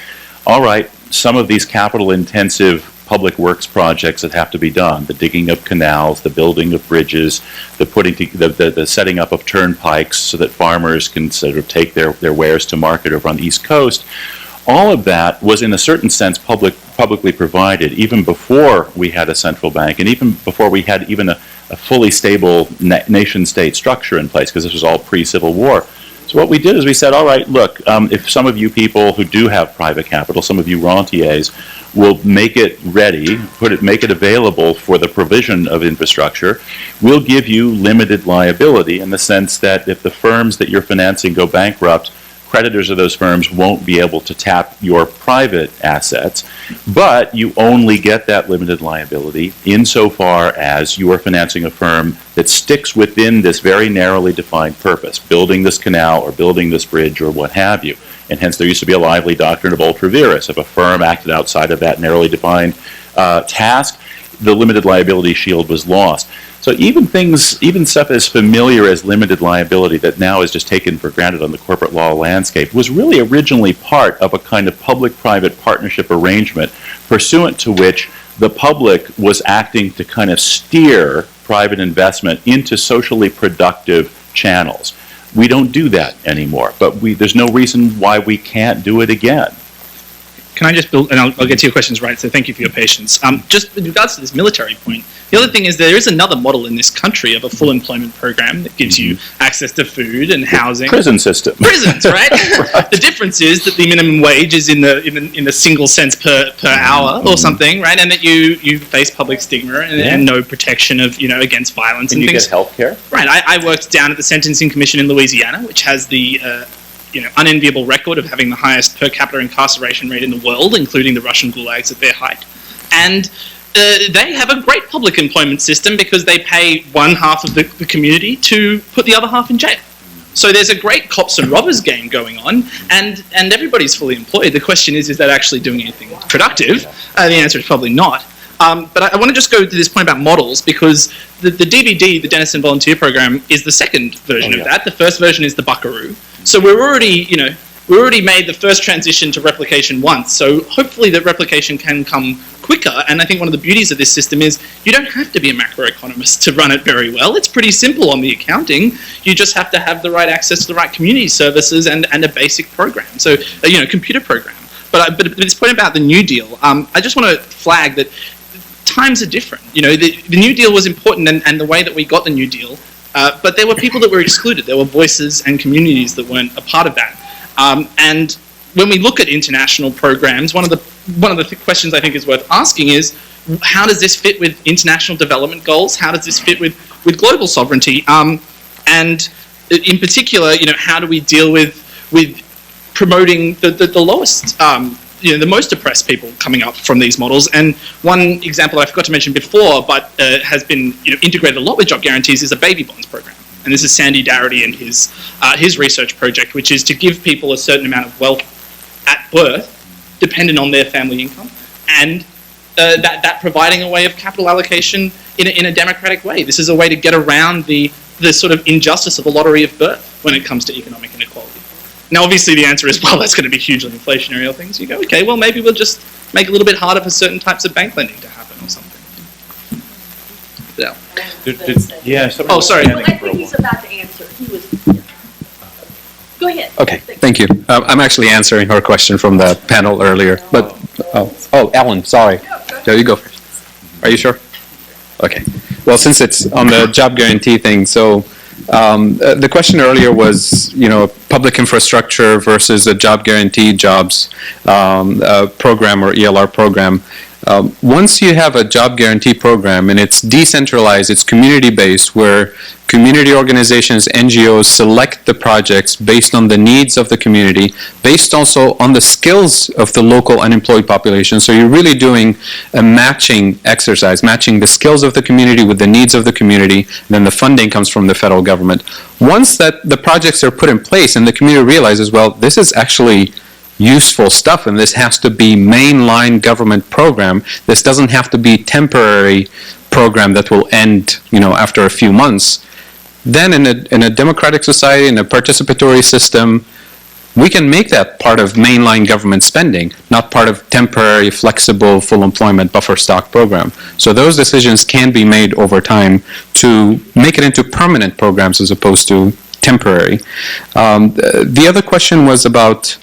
all right, some of these capital-intensive public works projects that have to be done, the digging of canals, the building of bridges, the setting up of turnpikes so that farmers can sort of take their wares to market over on the East Coast, all of that was in a certain sense publicly provided even before we had a central bank and even before we had even a fully stable nation-state structure in place, because this was all pre-Civil War. So what we did is we said, all right, look, if some of you people who do have private capital, some of you rentiers, will make it ready, make it available for the provision of infrastructure, we'll give you limited liability in the sense that if the firms that you're financing go bankrupt, creditors of those firms won't be able to tap your private assets, but you only get that limited liability insofar as you are financing a firm that sticks within this very narrowly defined purpose, building this canal or building this bridge or what have you. And hence there used to be a lively doctrine of ultra vires. If a firm acted outside of that narrowly defined task, the limited liability shield was lost. So even stuff as familiar as limited liability that now is just taken for granted on the corporate law landscape was really originally part of a kind of public-private partnership arrangement pursuant to which the public was acting to kind of steer private investment into socially productive channels. We don't do that anymore, but there's no reason why we can't do it again. Can I just build, and I'll get to your questions right, so thank you for your patience. Just with regards to this military point, the other thing is there is another model in this country of a full employment program that gives you access to food and housing. Prison system. Prisons, right? Right. The difference is that the minimum wage is in the single cents per hour or something, right? And that you face public stigma and no protection of, against violence and you things. Get health care. Right. I worked down at the Sentencing Commission in Louisiana, which has the unenviable record of having the highest per capita incarceration rate in the world, including the Russian gulags at their height. And they have a great public employment system because they pay one half of the community to put the other half in jail. So there's a great cops and robbers game going on, and everybody's fully employed. The question is that actually doing anything productive? The answer is probably not. But I want to just go to this point about models, because the DBD, the Dennison Volunteer Program, is the second version of that. The first version is the Buckaroo. So we already made the first transition to replication once. So hopefully that replication can come quicker. And I think one of the beauties of this system is you don't have to be a macroeconomist to run it very well. It's pretty simple on the accounting. You just have to have the right access to the right community services and a basic program. So, computer program. But this point about the New Deal, I just want to flag that times are different. The New Deal was important and the way that we got the New Deal, but there were people that were excluded. There were voices and communities that weren't a part of that. And when we look at international programs, one of the questions I think is worth asking is, how does this fit with international development goals? How does this fit with global sovereignty? And in particular, how do we deal with promoting the lowest, the most oppressed people coming up from these models? And one example I forgot to mention before, but has been integrated a lot with job guarantees, is a baby bonds program. And this is Sandy Darity and his research project, which is to give people a certain amount of wealth at birth dependent on their family income, and that providing a way of capital allocation in a democratic way. This is a way to get around the sort of injustice of the lottery of birth when it comes to economic inequality. Now, obviously, the answer is, well, that's going to be hugely inflationary or things. You go, okay, well, maybe we'll just make it a little bit harder for certain types of bank lending to happen or something. Yeah. Yeah. Oh, sorry. Well, I think he's about to answer. He was. Go ahead. Okay, thank you. I'm actually answering her question from the panel earlier, but, Alan, sorry. Joe, you go first. Are you sure? Okay. Well, since it's on the job guarantee thing, so the question earlier was, public infrastructure versus a job guarantee jobs program or ELR program. Once you have a job guarantee program and it's decentralized, it's community-based, where community organizations, NGOs select the projects based on the needs of the community, based also on the skills of the local unemployed population. So you're really doing a matching exercise, matching the skills of the community with the needs of the community, and then the funding comes from the federal government. Once that the projects are put in place and the community realizes, well, this is actually useful stuff, and this has to be mainline government program. This doesn't have to be temporary program that will end, after a few months. Then in a democratic society, in a participatory system, we can make that part of mainline government spending, not part of temporary, flexible, full employment buffer stock program. So those decisions can be made over time to make it into permanent programs as opposed to temporary. The other question was about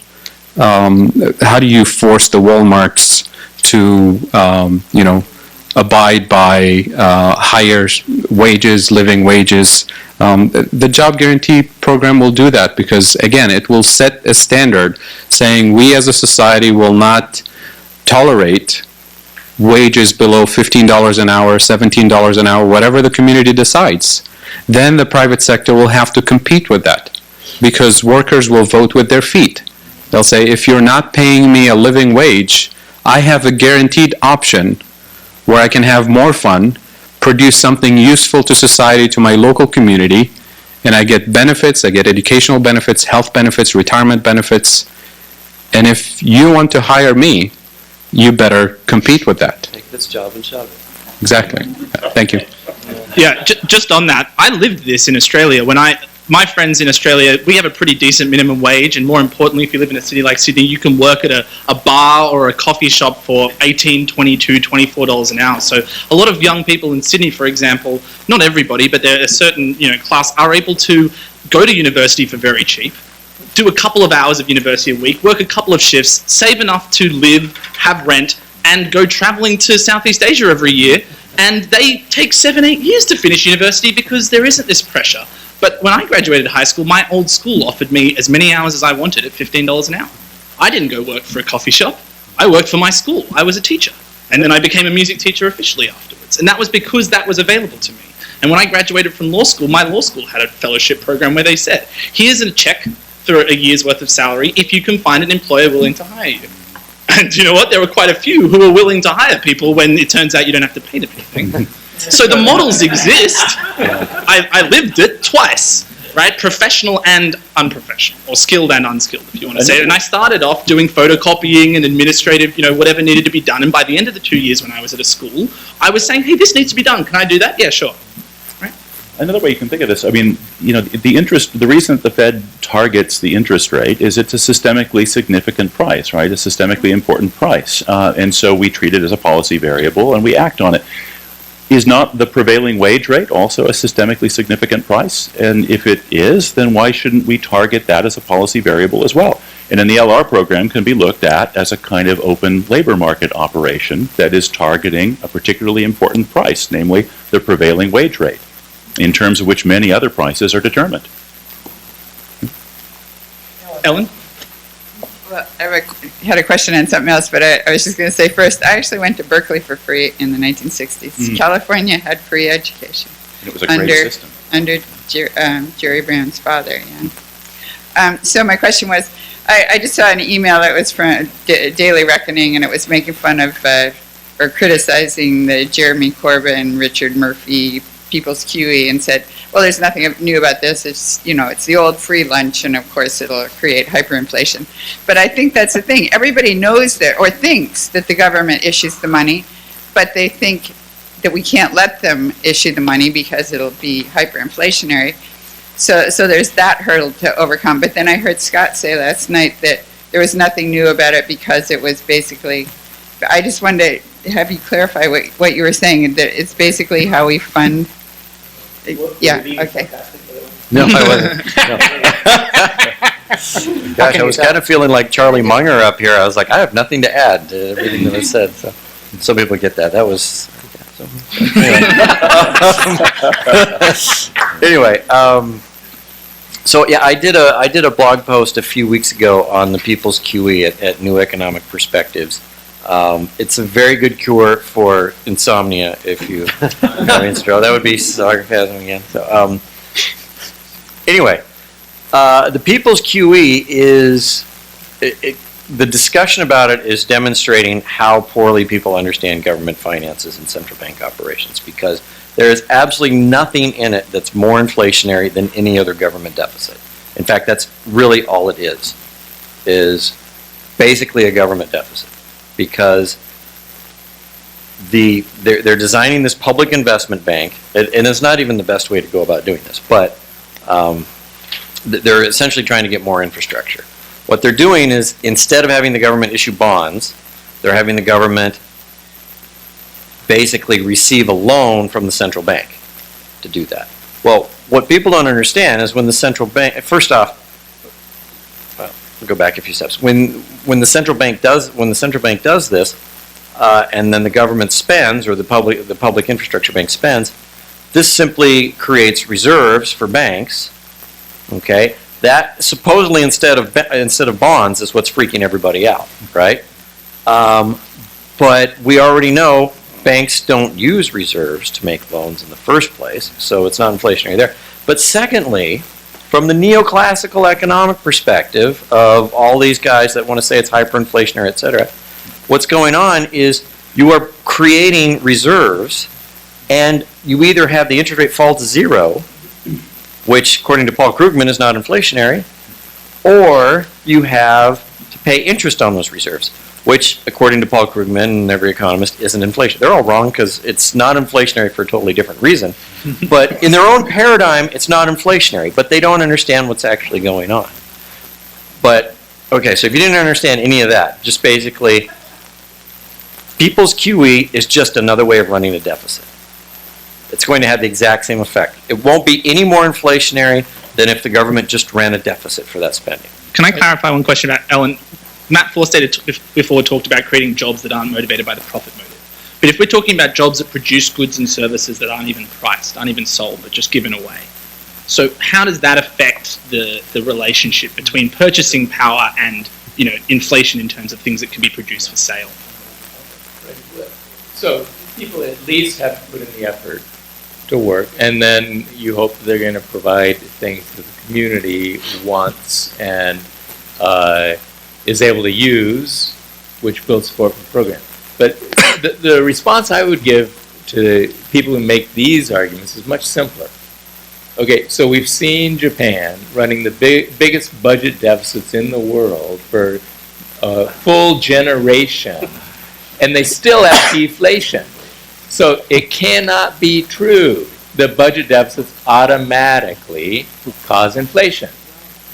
how do you force the Walmarts to, abide by higher wages, living wages? The job guarantee program will do that because, again, it will set a standard saying we as a society will not tolerate wages below $15 an hour, $17 an hour, whatever the community decides. Then the private sector will have to compete with that because workers will vote with their feet. They'll say, if you're not paying me a living wage, I have a guaranteed option where I can have more fun, produce something useful to society, to my local community, and I get benefits, I get educational benefits, health benefits, retirement benefits. And if you want to hire me, you better compete with that. Take this job and shove it. Exactly. Thank you. Yeah, just on that, I lived this in Australia. My friends in Australia, we have a pretty decent minimum wage, and more importantly, if you live in a city like Sydney, you can work at a bar or a coffee shop for $18, $22, $24 an hour. So a lot of young people in Sydney, for example, not everybody, but there are a certain class, are able to go to university for very cheap, do a couple of hours of university a week, work a couple of shifts, save enough to live, have rent, and go traveling to Southeast Asia every year. And they take 7-8 years to finish university because there isn't this pressure. But when I graduated high school, my old school offered me as many hours as I wanted at $15 an hour. I didn't go work for a coffee shop. I worked for my school. I was a teacher. And then I became a music teacher officially afterwards. And that was because that was available to me. And when I graduated from law school, my law school had a fellowship program where they said, here's a check for a year's worth of salary if you can find an employer willing to hire you. And you know what? There were quite a few who were willing to hire people when it turns out you don't have to pay them anything. So the models exist. I lived it twice, right? Professional and unprofessional, or skilled and unskilled, if you want to say it. And I started off doing photocopying and administrative, whatever needed to be done. And by the end of the 2 years when I was at a school, I was saying, hey, this needs to be done. Can I do that? Yeah, sure. Right? Another way you can think of this, the reason that the Fed targets the interest rate is it's a systemically significant price, right? A systemically important price. And so we treat it as a policy variable and we act on it. Is not the prevailing wage rate also a systemically significant price? And if it is, then why shouldn't we target that as a policy variable as well? And an ELR program can be looked at as a kind of open labor market operation that is targeting a particularly important price, namely the prevailing wage rate, in terms of which many other prices are determined. Ellen? Well, I had a question on something else, but I was just going to say first, I actually went to Berkeley for free in the 1960s. California had free education. And it was a great system. Under Jerry Brown's father, yeah. So my question was, I just saw an email that was from Daily Reckoning, and it was making fun of, or criticizing the Jeremy Corbyn, Richard Murphy, People's QE, and said, well, there's nothing new about this. It's, it's the old free lunch, and of course it'll create hyperinflation. But I think that's the thing. Everybody knows that, or thinks that the government issues the money, but they think that we can't let them issue the money because it'll be hyperinflationary. So there's that hurdle to overcome. But then I heard Scott say last night that there was nothing new about it because it was basically, I just wanted to have you clarify what you were saying, that it's basically how we fund. Yeah, okay. No, I wasn't. No. Gosh, I was kind of feeling like Charlie Munger up here. I was like, I have nothing to add to everything that was said. So some people get that. That was. Anyway, so yeah, I did a blog post a few weeks ago on the People's QE at New Economic Perspectives. It's a very good cure for insomnia if you that would be sarcasm again. So anyway, the People's QE is the discussion about it is demonstrating how poorly people understand government finances and central bank operations, because there is absolutely nothing in it that's more inflationary than any other government deficit. In fact, that's really all it is basically a government deficit, because they're designing this public investment bank, and it's not even the best way to go about doing this, but they're essentially trying to get more infrastructure. What they're doing is, instead of having the government issue bonds, they're having the government basically receive a loan from the central bank to do that. Well, what people don't understand is when the central bank, first off, we'll go back a few steps. When the central bank does this, and then the government spends, or the public infrastructure bank spends, this simply creates reserves for banks. Okay, that supposedly instead of bonds is what's freaking everybody out, right? But we already know banks don't use reserves to make loans in the first place, so it's not inflationary there. But secondly, from the neoclassical economic perspective of all these guys that want to say it's hyperinflationary, et cetera, what's going on is you are creating reserves, and you either have the interest rate fall to zero, which according to Paul Krugman is not inflationary, or you have to pay interest on those reserves, which according to Paul Krugman and every economist isn't inflation. They're all wrong because it's not inflationary for a totally different reason. But in their own paradigm, it's not inflationary, but they don't understand what's actually going on. But, okay, so if you didn't understand any of that, just basically, People's QE is just another way of running a deficit. It's going to have the exact same effect. It won't be any more inflationary than if the government just ran a deficit for that spending. Can I clarify one question about Ellen? Matt Forstater before talked about creating jobs that aren't motivated by the profit motive. But if we're talking about jobs that produce goods and services that aren't even priced, aren't even sold, but just given away, so how does that affect the relationship between purchasing power and inflation in terms of things that can be produced for sale? So people at least have to put in the effort to work, and then you hope they're going to provide things that the community wants and is able to use, which builds support for the program. But the response I would give to people who make these arguments is much simpler. Okay, so we've seen Japan running the biggest budget deficits in the world for a full generation, and they still have deflation. So it cannot be true that budget deficits automatically cause inflation.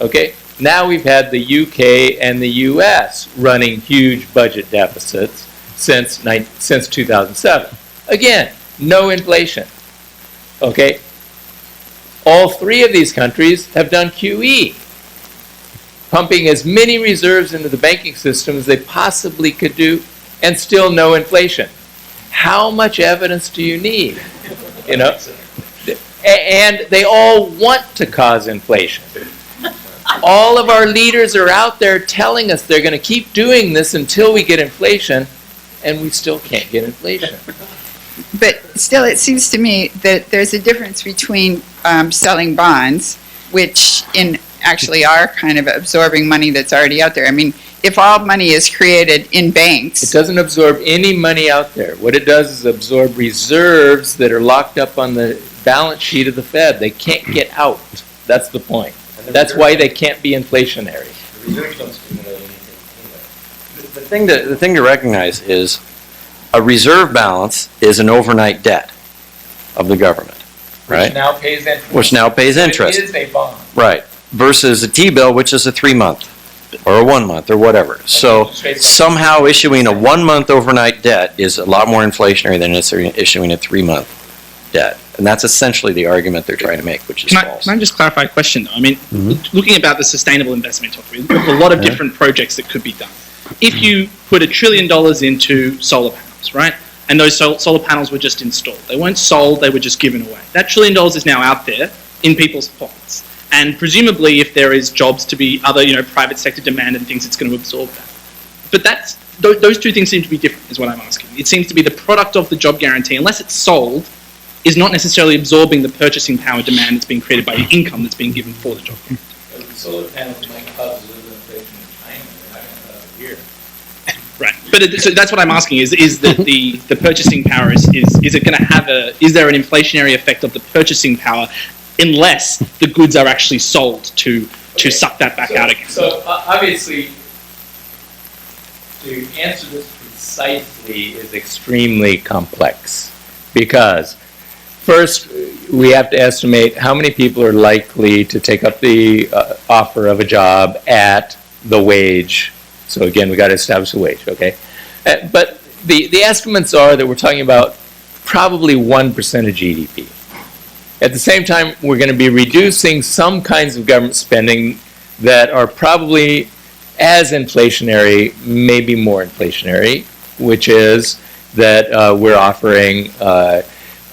Okay? Now we've had the UK and the US running huge budget deficits since 2007. Again, no inflation. Okay? All three of these countries have done QE, pumping as many reserves into the banking system as they possibly could do, and still no inflation. How much evidence do you need? And they all want to cause inflation. All of our leaders are out there telling us they're going to keep doing this until we get inflation, and we still can't get inflation. But still, it seems to me that there's a difference between selling bonds, which actually are kind of absorbing money that's already out there. I mean, if all money is created in banks... It doesn't absorb any money out there. What it does is absorb reserves that are locked up on the balance sheet of the Fed. They can't get out. That's the point. That's why they can't be inflationary. The reserves don't stimulate anything anyway. The thing to recognize is a reserve balance is an overnight debt of the government, right? Which now pays interest. Which now pays interest. It is a bond. Right. Versus a T-bill, which is a 3-month or a 1 month or whatever. So somehow issuing a 1 month overnight debt is a lot more inflationary than issuing a 3-month debt. And that's essentially the argument they're trying to make, which is false. Can I just clarify a question, though? I mean, looking about the sustainable investment talk, we have a lot of different projects that could be done. If you put $1 trillion into solar panels, right, and those solar panels were just installed, they weren't sold, they were just given away. That $1 trillion is now out there in people's pockets. And presumably, if there is jobs to be other, private sector demand and things, it's going to absorb that. But those two things seem to be different, is what I'm asking. It seems to be the product of the job guarantee, unless it's sold, is not necessarily absorbing the purchasing power demand that's being created by the income that's being given for the job guarantee. The solar panels might cause a little inflation in China, they're not going to cause it here. Right, but so that's what I'm asking: is that the purchasing power is it going to have is there an inflationary effect of the purchasing power, unless the goods are actually sold to suck that back out again? So obviously, to answer this precisely is extremely complex, because first we have to estimate how many people are likely to take up the offer of a job at the wage. So again, we got to establish the wage, okay? But the estimates are that we're talking about probably 1% of GDP. At the same time, we're going to be reducing some kinds of government spending that are probably as inflationary, maybe more inflationary, which is that we're offering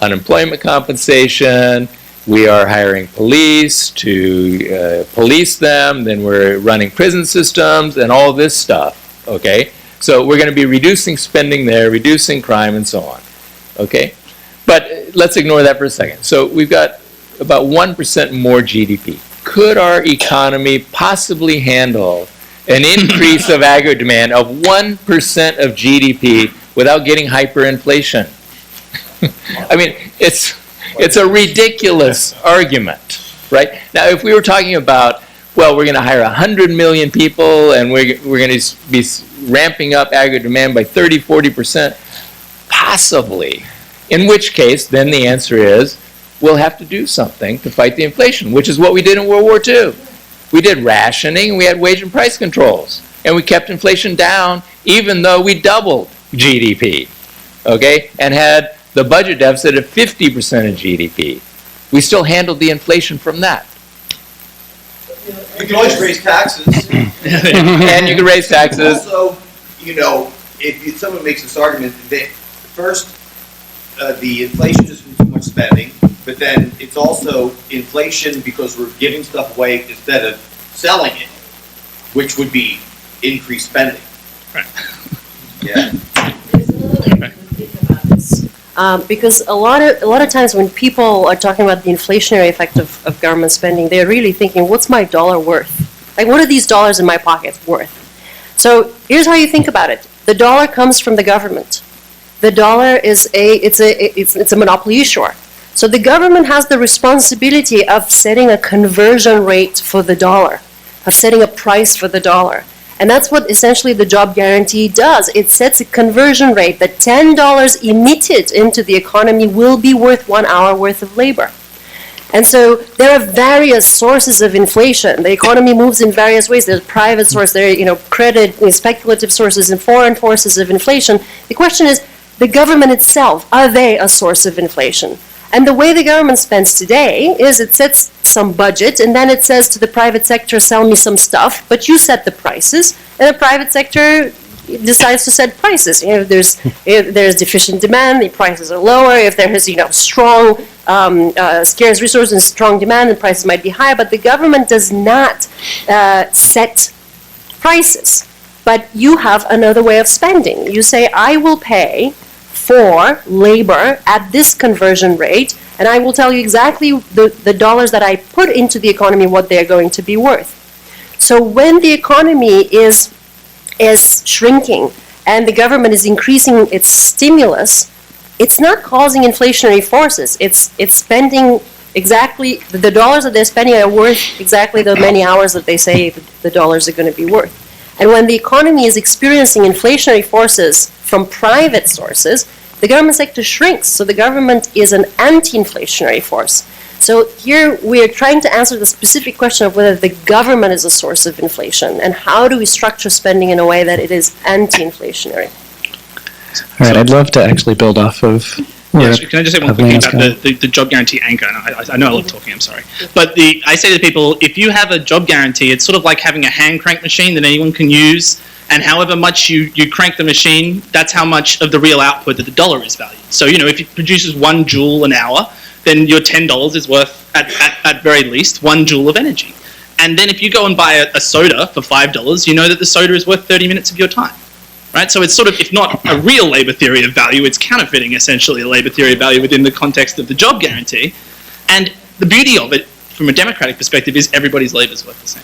unemployment compensation, we are hiring police to police them, then we're running prison systems and all this stuff, okay? So we're going to be reducing spending there, reducing crime and so on, okay? But let's ignore that for a second. So we've got about 1% more GDP. Could our economy possibly handle an increase of aggregate demand of 1% of GDP without getting hyperinflation? I mean, it's a ridiculous argument, right? Now, if we were talking about, well, we're going to hire 100 million people and we're going to be ramping up aggregate demand by 30, 40%, possibly. In which case, then the answer is, we'll have to do something to fight the inflation, which is what we did in World War II. We did rationing, we had wage and price controls, and we kept inflation down even though we doubled GDP, okay, and had the budget deficit at 50% of GDP. We still handled the inflation from that. You can always raise taxes. And you can raise taxes. Also, if someone makes this argument, that first, the inflation is from too much spending, but then it's also inflation because we're giving stuff away instead of selling it, which would be increased spending. Right. Yeah. There's another way to think about this. Because a lot of times when people are talking about the inflationary effect of government spending, they're really thinking, what's my dollar worth? Like, what are these dollars in my pockets worth? So here's how you think about it. The dollar comes from the government. The dollar is it's a monopoly issuer. So the government has the responsibility of setting a conversion rate for the dollar, of setting a price for the dollar. And that's what essentially the job guarantee does. It sets a conversion rate that $10 emitted into the economy will be worth 1 hour worth of labor. And so there are various sources of inflation. The economy moves in various ways. There's private source, there are credit, speculative sources, and foreign forces of inflation. The question is, the government itself, are they a source of inflation? And the way the government spends today is it sets some budget, and then it says to the private sector, sell me some stuff, but you set the prices, and the private sector decides to set prices. If there's deficient demand, the prices are lower. If there is strong scarce resources and strong demand, the prices might be higher. But the government does not set prices. But you have another way of spending. You say, I will pay for labor at this conversion rate, and I will tell you exactly the dollars that I put into the economy, what they're going to be worth. So when the economy is shrinking and the government is increasing its stimulus, it's not causing inflationary forces. It's spending exactly, the dollars that they're spending are worth exactly the many hours that they say the dollars are going to be worth. And when the economy is experiencing inflationary forces from private sources, the government sector shrinks. So the government is an anti-inflationary force. So here we are trying to answer the specific question of whether the government is a source of inflation and how do we structure spending in a way that it is anti-inflationary. All right, I'd love to actually build off of. Yeah, can I just say one quick thing Pavlina's about the job guarantee anchor? And I know I love talking, I'm sorry. But I say to people, if you have a job guarantee, it's sort of like having a hand crank machine that anyone can use, and however much you crank the machine, that's how much of the real output that the dollar is valued. So, if it produces 1 joule an hour, then your $10 is worth, at very least, 1 joule of energy. And then if you go and buy a soda for $5, you know that the soda is worth 30 minutes of your time. Right? So it's sort of, if not a real labor theory of value, it's counterfeiting essentially a labor theory of value within the context of the job guarantee. And the beauty of it, from a democratic perspective, is everybody's labor is worth the same.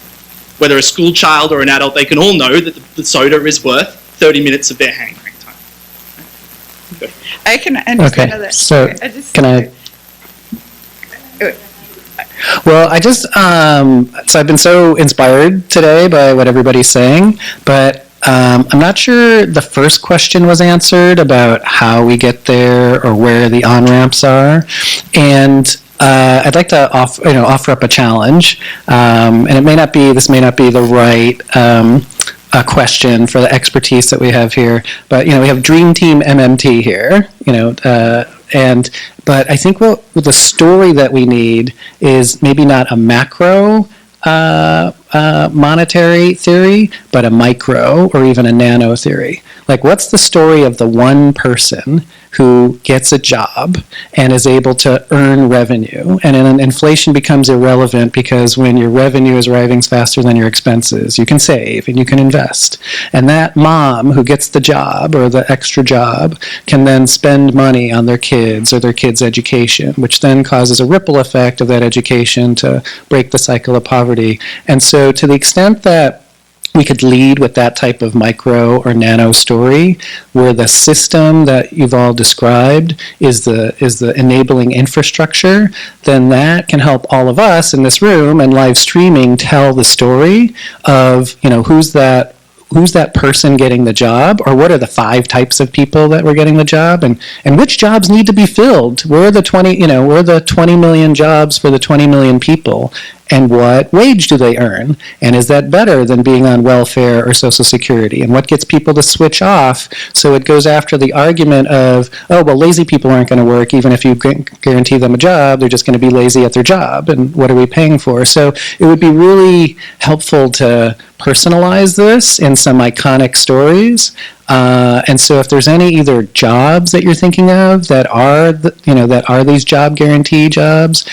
Whether a school child or an adult, they can all know that the soda is worth 30 minutes of their hand crank time. Good. I can understand that. So can I? Well, I just so I've been so inspired today by what everybody's saying, but I'm not sure the first question was answered about how we get there or where the on-ramps are, and I'd like to offer up a challenge, and this may not be the right question for the expertise that we have here, but we have Dream Team MMT here, but I think the story that we need is maybe not a macro monetary theory, but a micro or even a nano theory. Like, what's the story of the one person who gets a job and is able to earn revenue? And then inflation becomes irrelevant because when your revenue is rising faster than your expenses, you can save and you can invest. And that mom who gets the job or the extra job can then spend money on their kids or their kids' education, which then causes a ripple effect of that education to break the cycle of poverty. And so to the extent that we could lead with that type of micro or nano story, where the system that you've all described is the enabling infrastructure, then that can help all of us in this room and live streaming tell the story of who's that person getting the job, or what are the 5 types of people that were getting the job, and which jobs need to be filled. Where are the 20 million jobs for the 20 million people, and what wage do they earn, and is that better than being on welfare or Social Security, and what gets people to switch off? So it goes after the argument of, oh, well, lazy people aren't going to work even if you guarantee them a job, they're just going to be lazy at their job, and what are we paying for? So it would be really helpful to personalize this in some iconic stories. And so if there's any either jobs that you're thinking of that are these job guarantee jobs,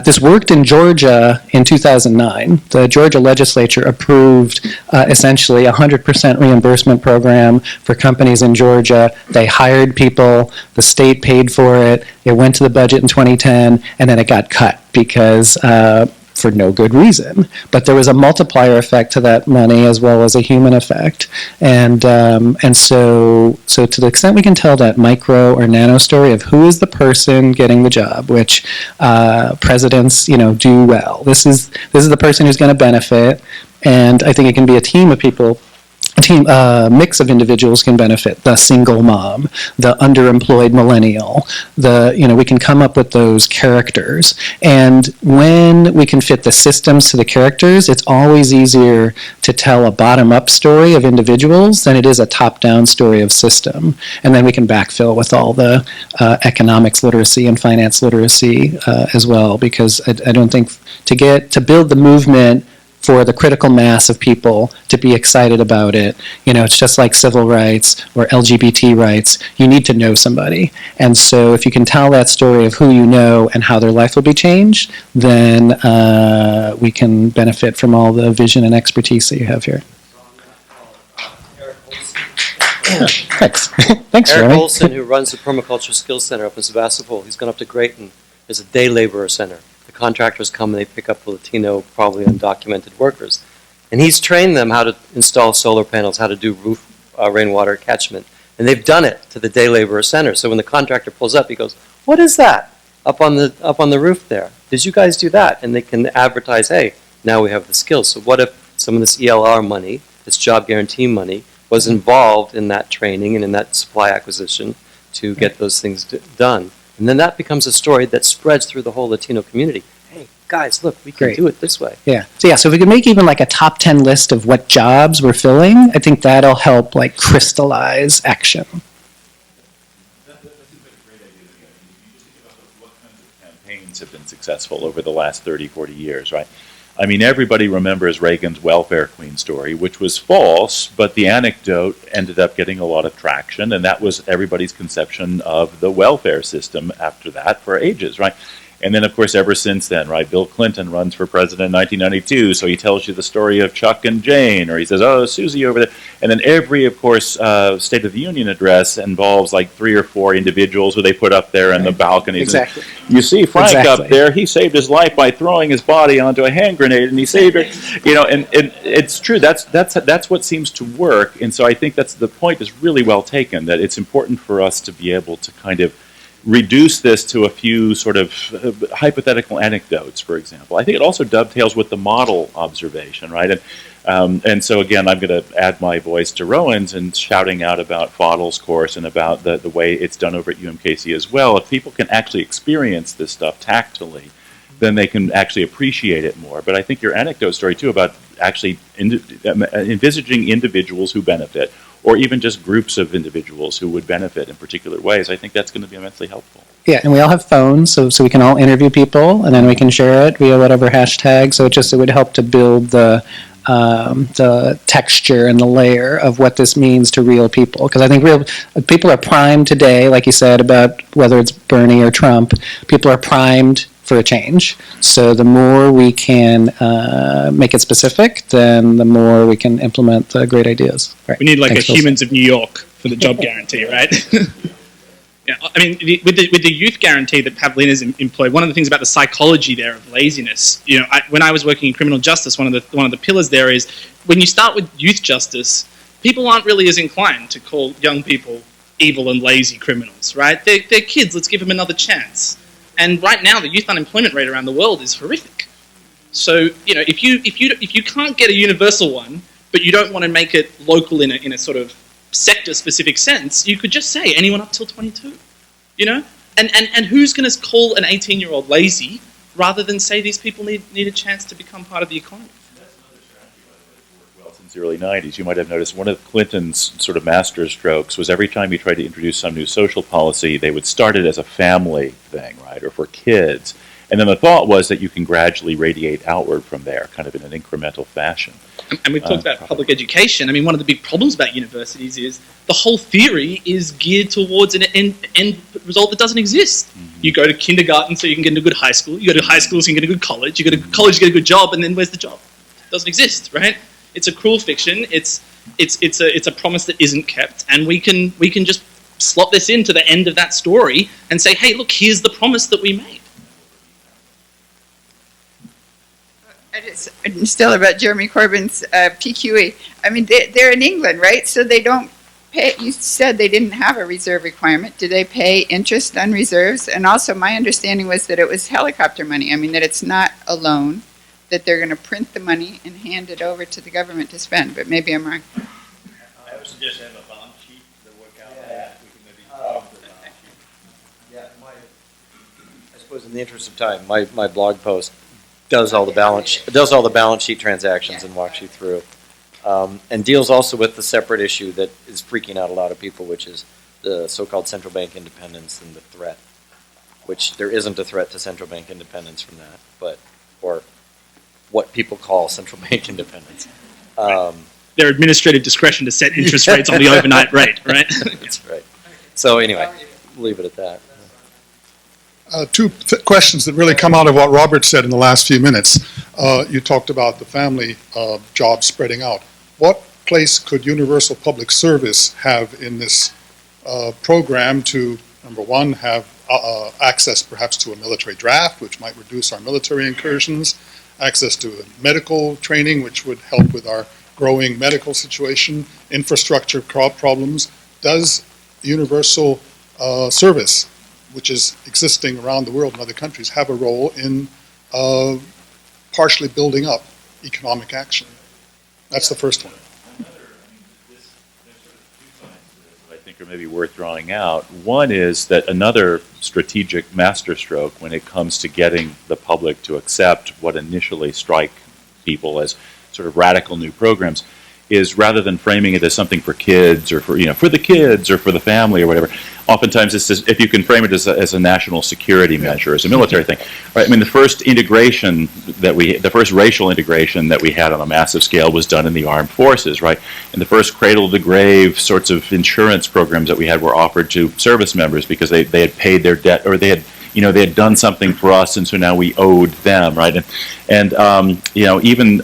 this worked in Georgia in 2009. The Georgia legislature approved essentially a 100% reimbursement program for companies in Georgia. They hired people, the state paid for it, it went to the budget in 2010, and then it got cut because for no good reason. But there was a multiplier effect to that money as well as a human effect. And so to the extent we can tell that micro or nano story of who is the person getting the job, which presidents, do well. This is the person who's going to benefit. And I think it can be a team of people. Mix of individuals can benefit. The single mom, the underemployed millennial, we can come up with those characters. And when we can fit the systems to the characters, it's always easier to tell a bottom-up story of individuals than it is a top-down story of system. And then we can backfill with all the economics literacy and finance literacy as well, because I don't think to build the movement for the critical mass of people to be excited about it. It's just like civil rights or LGBT rights. You need to know somebody. And so if you can tell that story of who you know and how their life will be changed, then we can benefit from all the vision and expertise that you have here. Thanks. Thanks, Eric Jeremy. Olson, who runs the Permaculture Skills Center up in Sebastopol, he's gone up to Grayton. There's a day laborer center. The contractors come and they pick up Latino, probably undocumented workers. And he's trained them how to install solar panels, how to do roof rainwater catchment, And they've done it to the day laborer center. So when the contractor pulls up, he goes, "What is that up on the roof there? Did you guys do that?" And they can advertise, "Hey, now we have the skills." So what if some of this ELR money, this job guarantee money, was involved in that training and in that supply acquisition to get those things done? And then that becomes a story that spreads through the whole Latino community. Hey, guys, look, we can Great. do it this way. Yeah. So if we could make even like a top 10 list of what jobs we're filling, I think that'll help like crystallize action. Campaigns have been successful over the last 30, 40 years, right? I mean, everybody remembers Reagan's welfare queen story, which was false, but the anecdote ended up getting a lot of traction, and that was everybody's conception of the welfare system after that for ages, right? And then, of course, ever since then, right, Bill Clinton runs for president in 1992, so he tells you the story of Chuck and Jane, or he says, "Oh, Susie over there." And then every, of course, State of the Union address involves like 3 or 4 individuals who they put up there in the balconies. Exactly. You see Frank Exactly. up there, he saved his life by throwing his body onto a hand grenade, and he saved it. You know, and it's true, that's what seems to work. And so I think that's the point is really well taken, that it's important for us to be able to kind of reduce this to a few sort of hypothetical anecdotes, for example. I think it also dovetails with the model observation, right? And so again, I'm going to add my voice to Rowan's and shouting out about Fodl's course and about the way it's done over at UMKC as well. If people can actually experience this stuff tactily, then they can actually appreciate it more. But I think your anecdote story too about actually envisaging individuals who benefit, or even just groups of individuals who would benefit in particular ways, I think that's going to be immensely helpful. Yeah, and we all have phones, so we can all interview people, and then we can share it via whatever hashtag. So it would help to build the texture and the layer of what this means to real people. Because I think real people are primed today, like you said, about whether it's Bernie or Trump. People are primed for a change. So the more we can make it specific, then the more we can implement the great ideas. Right. We need like Thanks, a Humans of New York for the job guarantee, right? Yeah, I mean, with the youth guarantee that Pavlina's employed, one of the things about the psychology there of laziness, you know, when I was working in criminal justice, one of the pillars there is when you start with youth justice, people aren't really as inclined to call young people evil and lazy criminals, right? They're kids. Let's give them another chance. And right now, the youth unemployment rate around the world is horrific. So, you know, if you can't get a universal one, but you don't want to make it local in a sort of sector-specific sense, you could just say anyone up till 22, you know? And who's going to call an 18-year-old lazy rather than say these people need a chance to become part of the economy? Well, since the early 90s, you might have noticed one of Clinton's sort of master strokes was every time he tried to introduce some new social policy, they would start it as a family thing, right, or for kids. And then the thought was that you can gradually radiate outward from there, kind of in an incremental fashion. And we've talked about public education. I mean, one of the big problems about universities is the whole theory is geared towards an end result that doesn't exist. Mm-hmm. You go to kindergarten so you can get into a good high school. You go to high school so you can get a good college. You go to college to get a good job, and then where's the job? It doesn't exist, right? It's a cruel fiction. It's a promise that isn't kept, and we can just slot this into the end of that story and say, hey, look, here's the promise that we made. Still about Jeremy Corbyn's PQE. I mean, they're in England, right? So they don't pay. You said they didn't have a reserve requirement. Do they pay interest on reserves? And also, my understanding was that it was helicopter money. I mean, that it's not a loan, that they're going to print the money and hand it over to the government to spend. But maybe I'm wrong. I would suggest have a balance sheet to work out that. We can maybe talk the balance sheet. Yeah, I suppose in the interest of time, my blog post does all the balance sheet transactions and walks you through, and deals also with the separate issue that is freaking out a lot of people, which is the so-called central bank independence and the threat, which there isn't a threat to central bank independence from that, or what people call central bank independence. Their administrative discretion to set interest rates on the overnight rate, right? That's right. So anyway, we'll leave it at that. Two questions that really come out of what Robert said in the last few minutes. You talked about the family jobs spreading out. What place could universal public service have in this program to, number one, have access perhaps to a military draft, which might reduce our military incursions, access to medical training, which would help with our growing medical situation, infrastructure problems? Does universal service, which is existing around the world in other countries, have a role in partially building up economic action? That's the first one. I think are maybe worth drawing out. One is that another strategic masterstroke when it comes to getting the public to accept what initially strike people as sort of radical new programs is rather than framing it as something for kids or for the kids or for the family or whatever, oftentimes it's just, if you can frame it as a national security measure, as a military thing, right? I mean, the first racial integration that we had on a massive scale was done in the armed forces, right? And the first cradle to grave sorts of insurance programs that we had were offered to service members because they had paid their debt, or they had done something for us, and so now we owed them, right? And even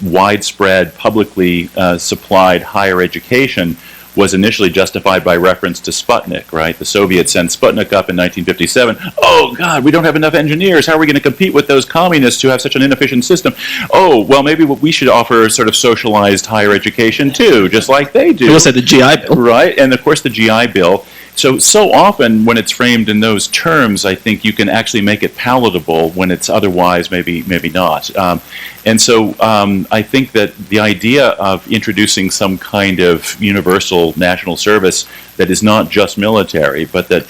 widespread, publicly supplied higher education was initially justified by reference to Sputnik, right? The Soviets sent Sputnik up in 1957. Oh, God, we don't have enough engineers. How are we going to compete with those communists who have such an inefficient system? Oh, well, maybe we should offer sort of socialized higher education, too, just like they do. We'll say the GI Bill. Right, and of course the GI Bill. So often when it's framed in those terms, I think you can actually make it palatable when it's otherwise maybe not. And so I think that the idea of introducing some kind of universal national service that is not just military, but that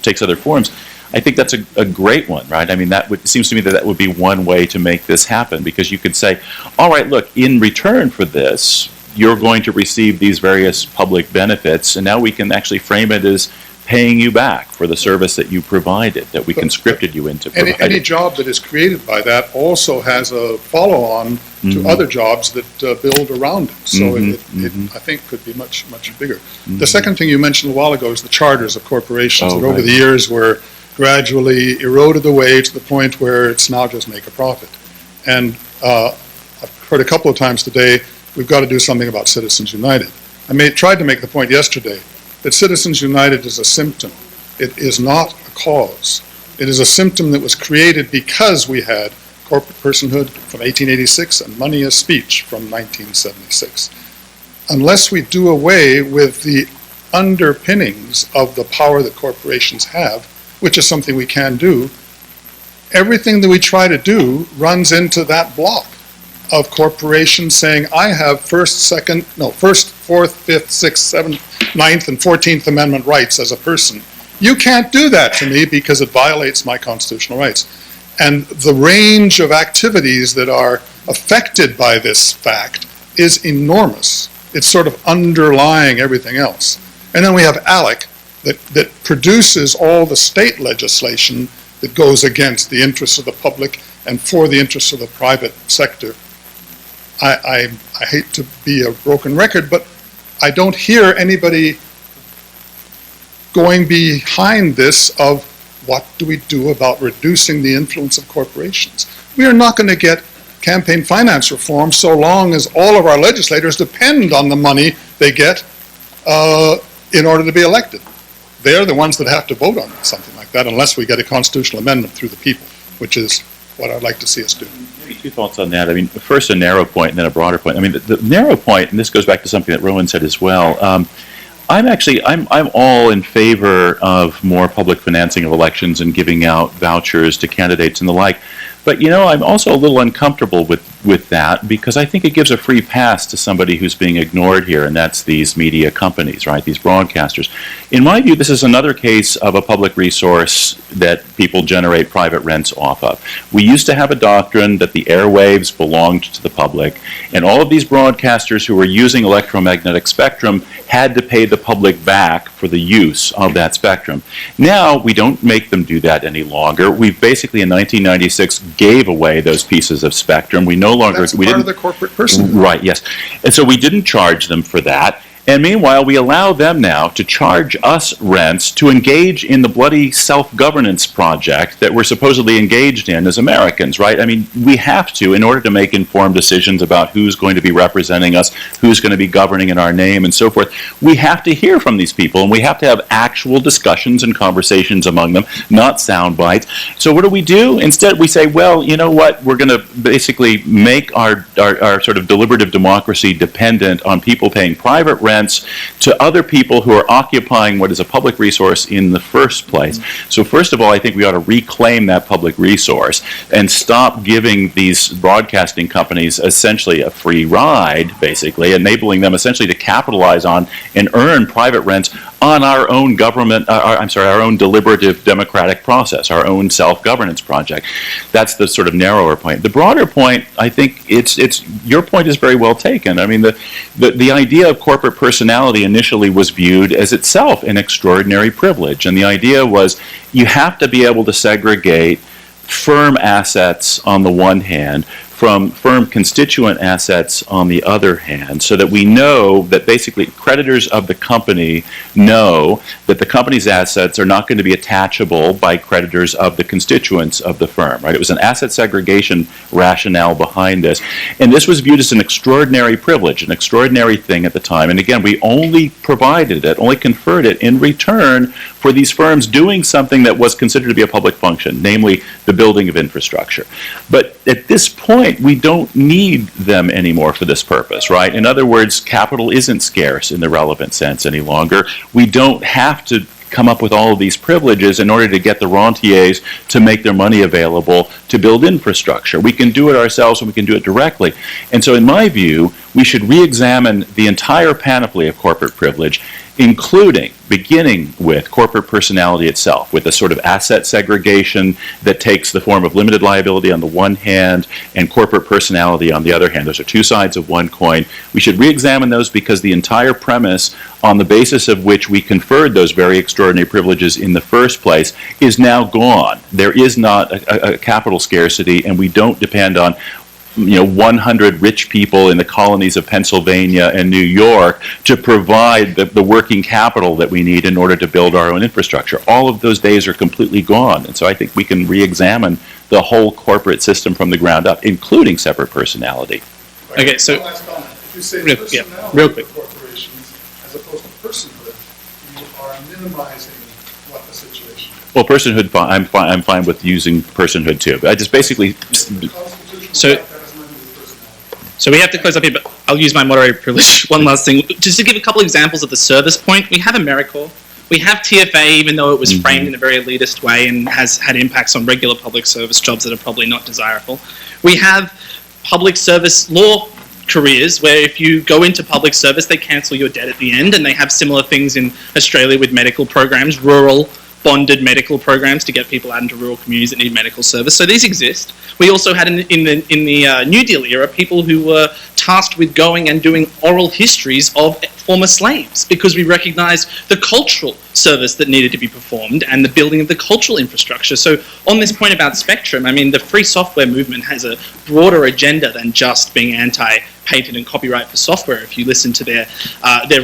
takes other forms, I think that's a great one, right? I mean, it seems to me that would be one way to make this happen, because you could say, all right, look, in return for this, you're going to receive these various public benefits, and now we can actually frame it as paying you back for the service that you provided, that we conscripted you into providing. Any job that is created by that also has a follow-on to other jobs that build around it. So it I think, could be much, much bigger. The second thing you mentioned a while ago is the charters of corporations that over the years were gradually eroded away to the point where it's now just make a profit. And I've heard a couple of times today, we've got to do something about Citizens United. I tried to make the point yesterday that Citizens United is a symptom. It is not a cause. It is a symptom that was created because we had corporate personhood from 1886 and money as speech from 1976. Unless we do away with the underpinnings of the power that corporations have, which is something we can do, everything that we try to do runs into that block of corporations saying, I have first, fourth, fifth, sixth, seventh, ninth, and 14th Amendment rights as a person. You can't do that to me because it violates my constitutional rights. And the range of activities that are affected by this fact is enormous. It's sort of underlying everything else. And then we have ALEC that produces all the state legislation that goes against the interests of the public and for the interests of the private sector. I hate to be a broken record, but I don't hear anybody going behind this of what do we do about reducing the influence of corporations. We are not going to get campaign finance reform so long as all of our legislators depend on the money they get in order to be elected. They're the ones that have to vote on something like that unless we get a constitutional amendment through the people, which is what I'd like to see us do. Maybe two thoughts on that. I mean, first a narrow point and then a broader point. I mean, the narrow point, and this goes back to something that Rohan said as well, I'm all in favor of more public financing of elections and giving out vouchers to candidates and the like. But, I'm also a little uncomfortable with that because I think it gives a free pass to somebody who's being ignored here, and that's these media companies, right, these broadcasters. In my view, this is another case of a public resource that people generate private rents off of. We used to have a doctrine that the airwaves belonged to the public, and all of these broadcasters who were using electromagnetic spectrum had to pay the public back for the use of that spectrum. Now, we don't make them do that any longer. We basically, in 1996, gave away those pieces of spectrum. We no longer... That's part of the corporate person. Right, yes. And so we didn't charge them for that. And meanwhile, we allow them now to charge us rents to engage in the bloody self-governance project that we're supposedly engaged in as Americans, right? I mean, we have to, in order to make informed decisions about who's going to be representing us, who's going to be governing in our name, and so forth, we have to hear from these people, and we have to have actual discussions and conversations among them, not sound bites. So what do? Instead, we say, well, you know what? We're going to basically make our sort of deliberative democracy dependent on people paying private rent rents to other people who are occupying what is a public resource in the first place. So first of all, I think we ought to reclaim that public resource and stop giving these broadcasting companies essentially a free ride, basically, enabling them essentially to capitalize on and earn private rents on our own government, our own deliberative democratic process, our own self-governance project. That's the sort of narrower point. The broader point, I think your point is very well taken. I mean, the idea of corporate personality initially was viewed as itself an extraordinary privilege. And the idea was you have to be able to segregate firm assets on the one hand from firm constituent assets on the other hand, so that we know that basically creditors of the company know that the company's assets are not going to be attachable by creditors of the constituents of the firm, right? It was an asset segregation rationale behind this. And this was viewed as an extraordinary privilege, an extraordinary thing at the time. And again, we only provided it, only conferred it in return for these firms doing something that was considered to be a public function, namely the building of infrastructure. But at this point, we don't need them anymore for this purpose, right? In other words, capital isn't scarce in the relevant sense any longer. We don't have to come up with all of these privileges in order to get the rentiers to make their money available to build infrastructure. We can do it ourselves and we can do it directly. And so in my view, we should re-examine the entire panoply of corporate privilege, beginning with corporate personality itself, with a sort of asset segregation that takes the form of limited liability on the one hand and corporate personality on the other hand. Those are two sides of one coin. We should re-examine those because the entire premise on the basis of which we conferred those very extraordinary privileges in the first place is now gone. There is not a capital scarcity, and we don't depend on 100 rich people in the colonies of Pennsylvania and New York to provide the working capital that we need in order to build our own infrastructure. All of those days are completely gone. And so I think we can re-examine the whole corporate system from the ground up, including separate personality. Okay, so One last comment. If you say real quick. corporations as opposed to personhood, you are minimizing what the situation is. Well, personhood, I'm fine with using personhood too. But I just basically... So we have to close up here, but I'll use my moderator privilege. One last thing, just to give a couple examples of the service point. We have AmeriCorps. We have TFA, even though it was framed in a very elitist way and has had impacts on regular public service jobs that are probably not desirable. We have public service law careers where if you go into public service, they cancel your debt at the end, and they have similar things in Australia with medical programs, rural bonded medical programs to get people out into rural communities that need medical service. So these exist. We also had in the New Deal era people who were tasked with going and doing oral histories of former slaves because we recognized the cultural service that needed to be performed and the building of the cultural infrastructure. So on this point about spectrum, I mean, the free software movement has a broader agenda than just being anti-patent and copyright for software. If you listen to their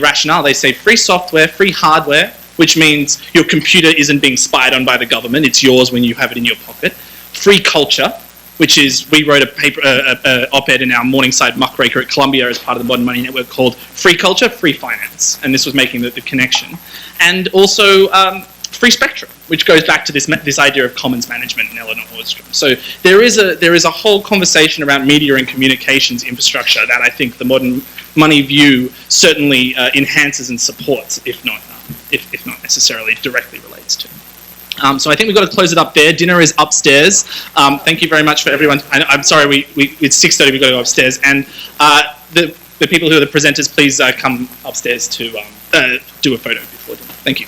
rationale, they say free software, free hardware, which means your computer isn't being spied on by the government, it's yours when you have it in your pocket. Free culture, which is, we wrote a paper, op-ed in our Morningside muckraker at Columbia as part of the Modern Money Network called Free Culture, Free Finance, and this was making the connection. And also free spectrum, which goes back to this idea of commons management in Eleanor Nordstrom. So there is a whole conversation around media and communications infrastructure that I think the modern money view certainly enhances and supports, if not necessarily directly relates to. So I think we've got to close it up there. Dinner is upstairs. Thank you very much for everyone. I'm sorry, it's 6:30, we've got to go upstairs. And the people who are the presenters, please come upstairs to do a photo before dinner. Thank you.